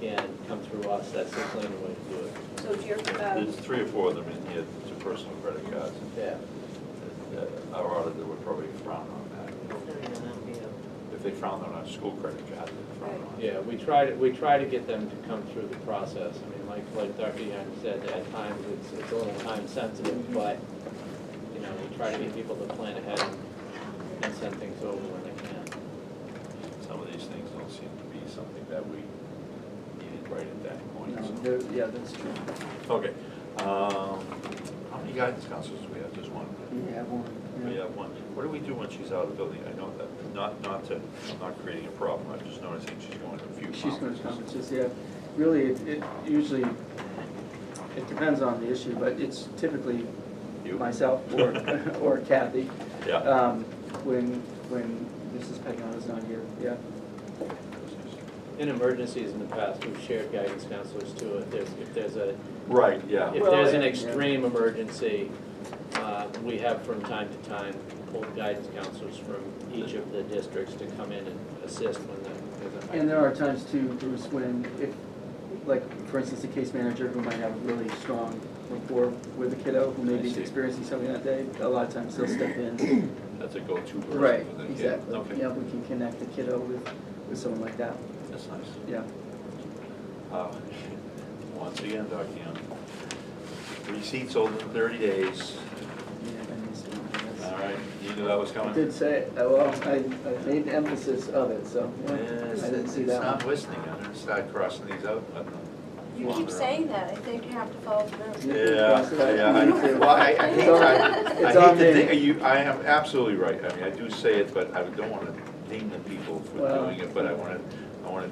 and come through us, that's the cleaner way to do it. So do your, There's 3 or 4 of them in here, to personal credit cards. Yeah. Our auditor would probably frown on that. If they frown on a school credit card, they'd frown on it. Yeah, we try to get them to come through the process. I mean, like Dr. Young said, at times it's a little time sensitive, but, you know, we try to get people to plan ahead and send things over when they can. Some of these things don't seem to be something that we needed right at that point. No, so. yeah, that's true. Okay. How many guidance counselors do we have? Just one? We have one. We have one. What do we do when she's out of the building? I know that, I'm not creating a problem, I'm just noticing she's going to a few She's going to conferences. conferences, yeah. Really, it usually, it depends on the issue, but it's typically You? myself or Kathy. Yeah. When Mrs. Pagano's not here, yeah. In emergencies in the past, we've shared guidance counselors too. If there's Right, yeah. if Well, there's an yeah. extreme emergency, we have from time to time pulled guidance counselors from each of the districts to come in and assist when the. And there are times too, Bruce, when if, like, for instance, a case manager who might have a really strong rapport with a kiddo who may I be see. experiencing something that day, a lot of times they'll step in. That's a go-to person Right, for the kid. exactly. Okay. Yeah, we can connect the kiddo with someone like that, That's nice. yeah. Once again, Dr. Young, receipts older than 30 days. Yeah, I missed one, yes. All right, you knew that was I coming? did say, well, I made an emphasis of it, so, yeah, Yes, I didn't see it's that not one. listening, I'm gonna start crossing these out, but. You keep saying that, I think you have to follow through. Yeah, well, I hate, It's I on hate to me. think, I am absolutely right, I mean, I do say it, but I don't wanna ding the people for Well, doing it, but I wanna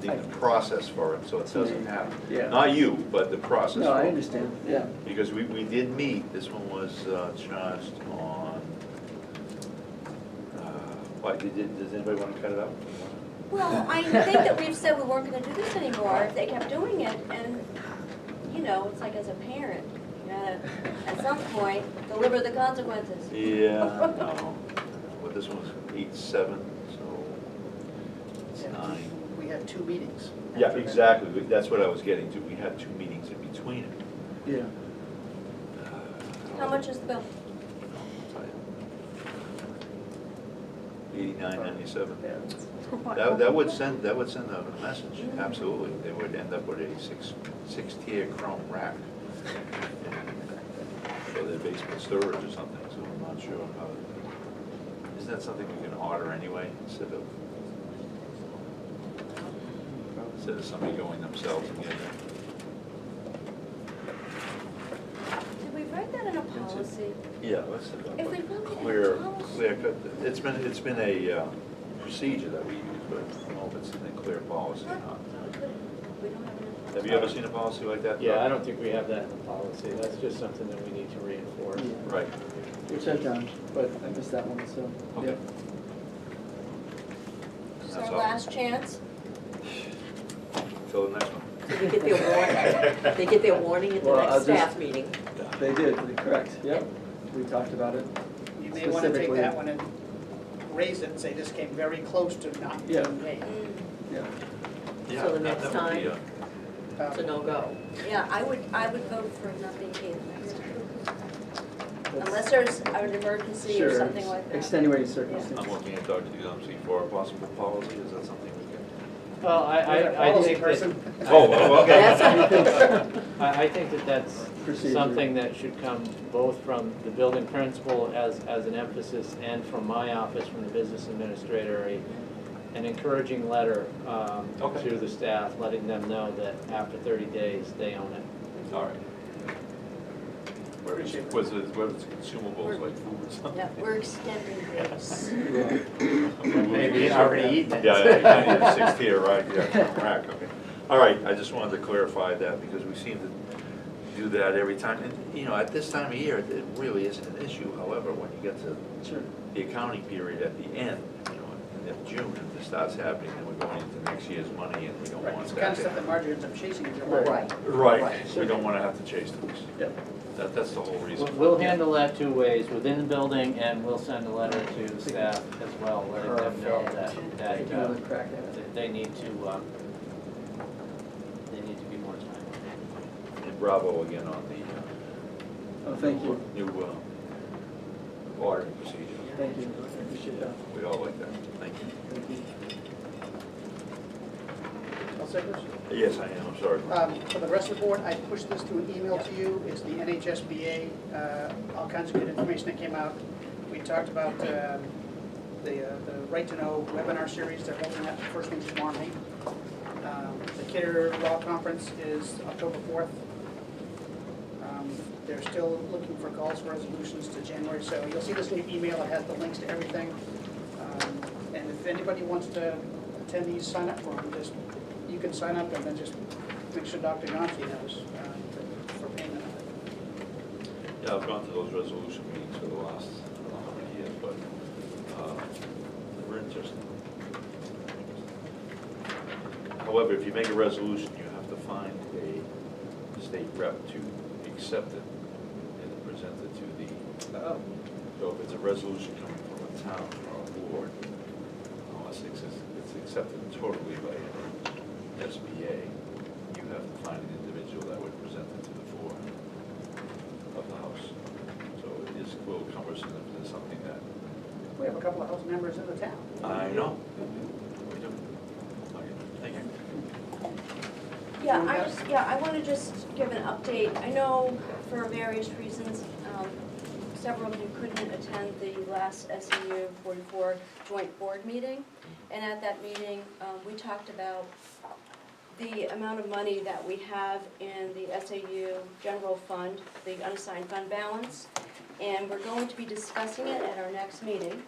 ding the process for it, so it doesn't happen. Yeah. Not you, but the process. No, I for it. understand, yeah. Because we did meet, this one was charged on, what, does anybody wanna cut it out? Well, I think that we've said we weren't gonna do this anymore if they kept doing it, and, you know, it's like as a parent, you gotta, at some point, deliver the consequences. Yeah, no, well, this one was 8-7, so it's 9. We had 2 meetings. Yeah, after that. exactly, that's what I was getting to, we had 2 meetings in between it. Yeah. How much is the bill? 89.97. Yeah. That would send a message, absolutely. They would end up with a six-tier chrome rack for their basement storage or something, so I'm not sure how. Isn't that something we can order anyway, instead of somebody going themselves and getting it? Did we write that in a policy? Yeah, let's If we wrote it in clear, a policy. clear cut. It's been a procedure that we use, but I don't know if it's in a clear policy or not. We don't have enough. Have you ever seen a policy like that? Yeah, I don't think we have that in the policy. That's just something that we need to reinforce. Yeah. Right, Which I've done, but I missed that one, so, okay. yeah. This is That's our all. last chance. Till the next one. They get their warning, they get their warning at the Well, I'll next staff just- meeting. They did, correct, yep. We talked about it. You may want to take Specifically. that one and raise it and say this came very close to not Yeah. being paid. Yeah. Yeah, So the that- next that would be, time? It's a no-go. Yeah, I would vote for not being paid next time. That's- Unless there's an emergency or Sure, something like that. extenuating circumstances. I'm looking at Dr. Young, see for a possible policy, is that something we can? Well, I Policy think that, person. Oh, okay. I think that that's Procedure. something that should come both from the building principal as an emphasis and from my office, from the business administrator, an encouraging letter Okay. to the staff, letting them know that after 30 days, they own it. All right. Whether it's consumables like food or something. Yeah, we're extending this. Maybe already eaten it. Yeah, you need a sixth here, right, yeah, rack, okay. All right, I just wanted to clarify that, because we seem to do that every time, and, you know, at this time of year, it really isn't an issue, however, when you get to Sure. the accounting period at the end, you know, in June, if this starts happening, then we're going into next year's money, and we don't Right, want it's that the kind of to stuff that happen. Marjorie ends up chasing in July. Right. Right, we don't wanna have to chase those, Yep. that's the whole reason. We'll handle that two ways, within the building, and we'll send a letter to the staff as well, letting them know that, Take another crack at it. that they need to be more time. And bravo again on the, Oh, thank you. new, ordering procedure. Thank you. I appreciate that. We all like that, thank you. Thank you. All set, Bruce? Yes, I am, I'm sorry. For the rest of the board, I pushed this to an email to you. It's the NHSBA, all kinds of good information that came out. We talked about the Right to Know webinar series. They're holding that first one tomorrow night. The Kidder Law Conference is October 4th. They're still looking for calls for resolutions to January, so you'll see this in your email. It has the links to everything. And if anybody wants to attend these, sign up for them. You can sign up and then just make sure Dr. Gonfi knows for payment of it. Yeah, I've gone to those resolution meetings for the last, I don't know how many years, but, they were interesting. However, if you make a resolution, you have to find a state rep to accept it and present it to the, so if it's a resolution coming from a town or a board, unless it's accepted totally by SBA, you have to find an individual that would present it to the floor of the House. So it is a little cumbersome if there's something that, We have a couple of House members in the town. I know. We do. Okay, thank you. Yeah, I want to just give an update. I know for various reasons, several of you couldn't attend the last SAU 44 joint board meeting. And at that meeting, we talked about the amount of money that we have in the SAU general fund, the unassigned fund balance. And we're going to be discussing it at our next meeting.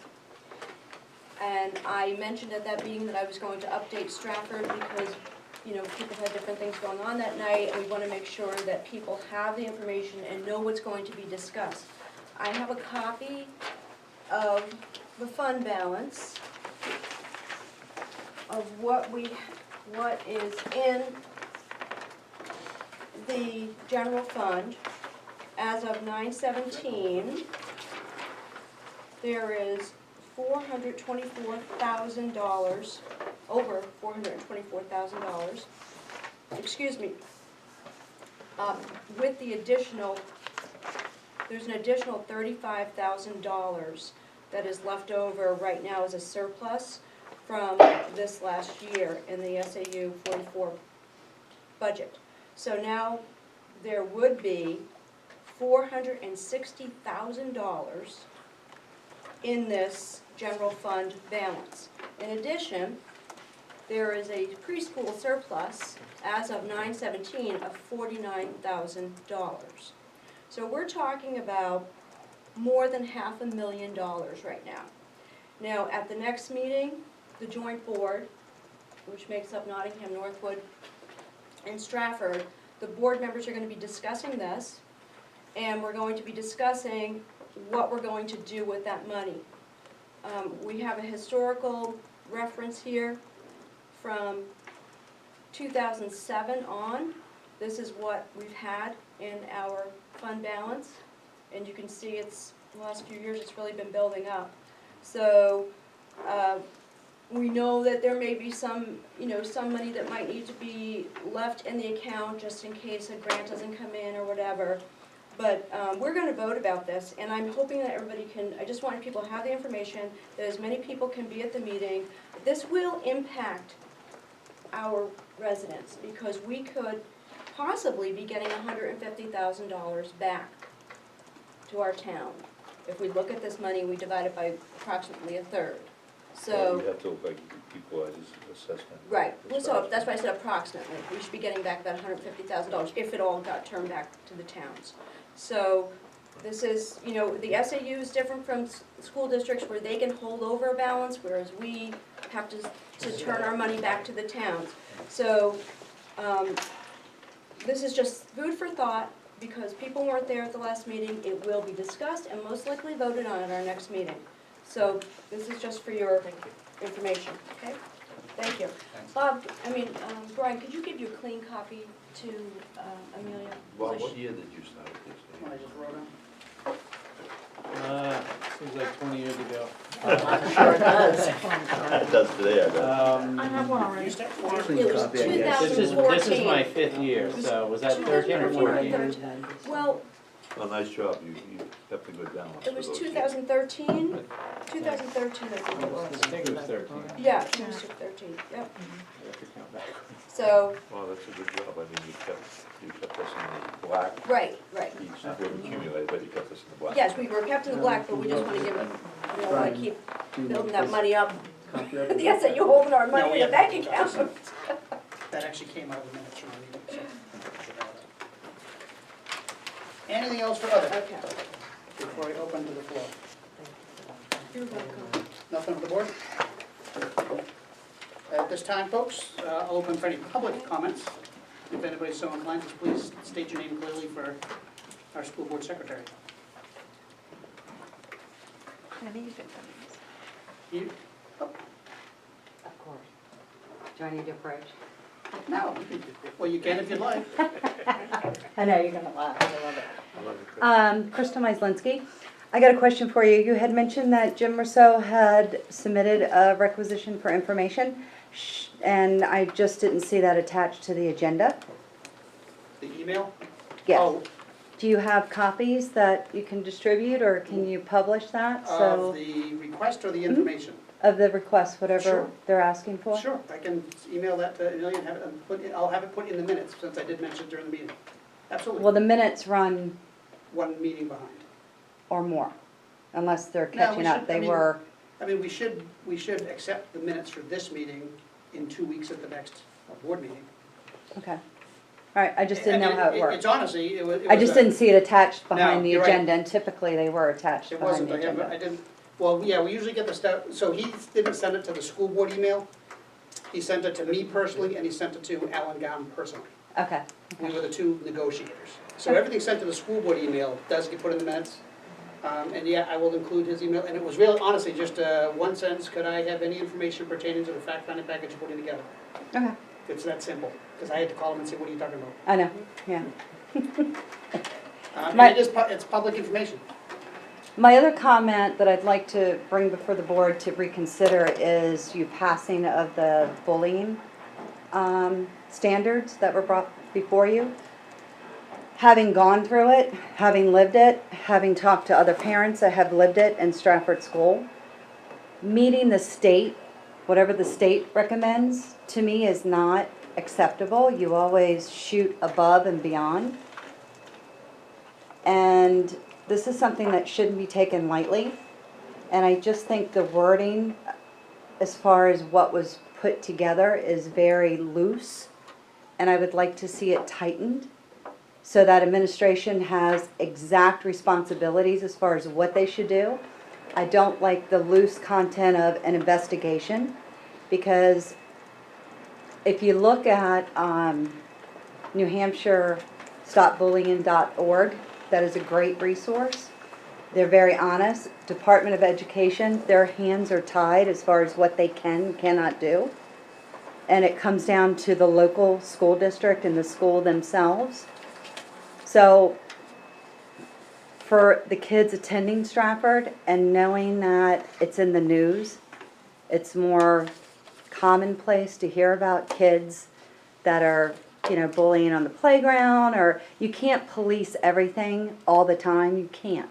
And I mentioned at that meeting that I was going to update Strafford because, you know, people had different things going on that night, and we want to make sure that people have the information and know what's going to be discussed. I have a copy of the fund balance of what is in the general fund. As of 9/17, there is $424,000, over $424,000, excuse me, with the additional, there's an additional $35,000 that is left over right now as a surplus from this last year in the SAU 44 budget. So now there would be $460,000 in this general fund balance. In addition, there is a preschool surplus as of 9/17 of $49,000. So we're talking about more than $500,000 right now. Now, at the next meeting, the joint board, which makes up Nottingham, Northwood, and Strafford, the board members are going to be discussing this, and we're going to be discussing what we're going to do with that money. We have a historical reference here from 2007 on. This is what we've had in our fund balance, and you can see it's, the last few years, it's really been building up. So we know that there may be some, some money that might need to be left in the account just in case a grant doesn't come in or whatever. But we're going to vote about this, and I'm hoping that everybody can, I just want people to have the information, that as many people can be at the meeting. This will impact our residents, because we could possibly be getting $150,000 back to our town. If we look at this money, we divide it by approximately a third. So. We have to, like, equalize assessment. Right, well, so that's why I said approximately, we should be getting back about $150,000 if it all got turned back to the towns. So, this is, you know, the SAU is different from school districts where they can hold over a balance, whereas we have to turn our money back to the towns. So, this is just food for thought, because people weren't there at the last meeting. It will be discussed and most likely voted on at our next meeting. So, this is just for your information, okay? Thank you. Bob, Brian, could you give your clean copy to Amelia? Well, what year did you start this? What I just wrote down. Seems like 20 years ago. I'm sure it does. It does today, I bet. I have one You already. used to have four. Clean It was copy, I guess. This is 2014. my 5th year, so was that 13 or 14? Well, Well, nice job, you kept a good balance. it was for those years. 2013, 2013 I think it was. I think it was 13. Yeah, it was 13, yep. I have to count backwards. So, Well, that's a good job, I mean, you kept us in the black. right. Each would accumulate, but you kept us in the black. Yes, we were kept in the black, but we just want to give it, we don't want to keep building that money up. The SAU holding our money in the bank account. That actually came out of the minutes from our meeting, so. Anything else for other, Okay. before I open to the floor? You're welcome. Nothing for the board? At this time, folks, I'll open for any public comments. If anybody's so inclined, just please state your name clearly for our school board secretary. You, Of course. Do I need to approach? no, well, you can if you'd like. I know, you're gonna laugh, I love it. Krista Myslinski, I got a question for you. You had mentioned that Jim Rousseau had submitted a requisition for information, and I just didn't see that attached to the agenda. The email? Yes. Oh, Do you have copies that you can distribute, or can you publish that? of So, the request or the information? of the request, whatever Sure. they're asking for? Sure, I can email that to Amelia and have it, I'll have it put in the minutes, since I did mention it during the meeting. Absolutely. Well, the minutes run One meeting behind. or more, unless they're No, we catching up. should- They I mean- were, I mean, we should accept the minutes for this meeting in 2 weeks at the next board meeting. okay. All right, I just didn't know how it worked. It's honestly, it was. I just didn't see it attached No, behind the you're right. agenda, and typically they were attached It behind wasn't, the I agenda. didn't, well, yeah, we usually get the stuff, so he didn't send it to the school board email. He sent it to me personally, and he sent it to Alan Gown personally. Okay, We were the two negotiators. So everything sent to the school board email does get put in the minutes. And yeah, I will include his email, and it was really, honestly, just one sentence: could I have any information pertaining to the fact-finding package you're putting together? okay, It's that simple, because I had to call him and say, what are you talking about? I know, yeah. And My- it's public information. My other comment that I'd like to bring before the board to reconsider is you passing of the bullying standards that were brought before you. Having gone through it, having lived it, having talked to other parents that have lived it in Strafford School, meeting the state, whatever the state recommends, to me is not acceptable. You always shoot above and beyond. And this is something that shouldn't be taken lightly. And I just think the wording, as far as what was put together, is very loose. And I would like to see it tightened so that administration has exact responsibilities as far as what they should do. I don't like the loose content of an investigation, because if you look at New Hampshire StopBullying.org, that is a great resource. They're very honest. Department of Education, their hands are tied as far as what they can and cannot do. And it comes down to the local school district and the school themselves. So for the kids attending Strafford and knowing that it's in the news, it's more commonplace to hear about kids that are, bullying on the playground, or you can't police everything all the time, you can't.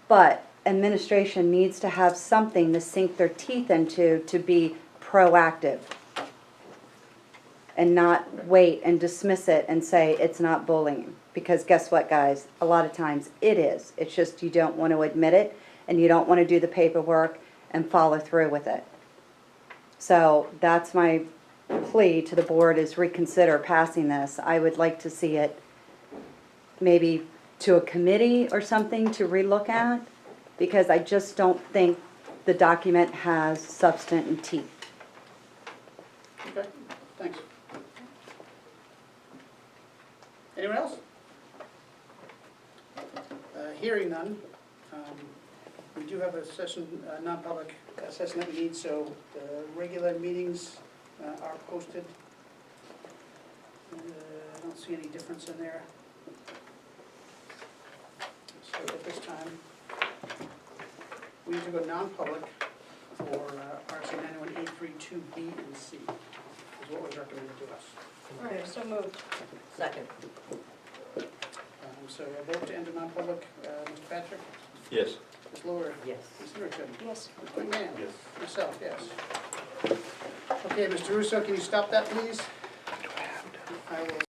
But administration needs to have something to sink their teeth into to be proactive. and not wait and dismiss it and say it's not bullying. Because guess what, guys? A lot of times it is. It's just you don't want to admit it and you don't want to do the paperwork and follow through with it. So that's my plea to the board, is reconsider passing this. I would like to see it maybe to a committee or something to relook at, because I just don't think the document has substance and teeth. Okay, thanks. Anyone else? Hearing none, we do have a session, non-public session that we need, so the regular meetings are posted. I don't see any difference in there. So at this time, we need to go non-public for RSA 91A32B and C, is what was recommended to us. All right, so moved. Second. So a vote to enter non-public, Mr. Patrick, Yes. Ms. Lord, Yes. Mr. Richard, Yes. Mr. McMahon. Yes. Myself, yes. Okay, Mr. Russo, can you stop that, please? I will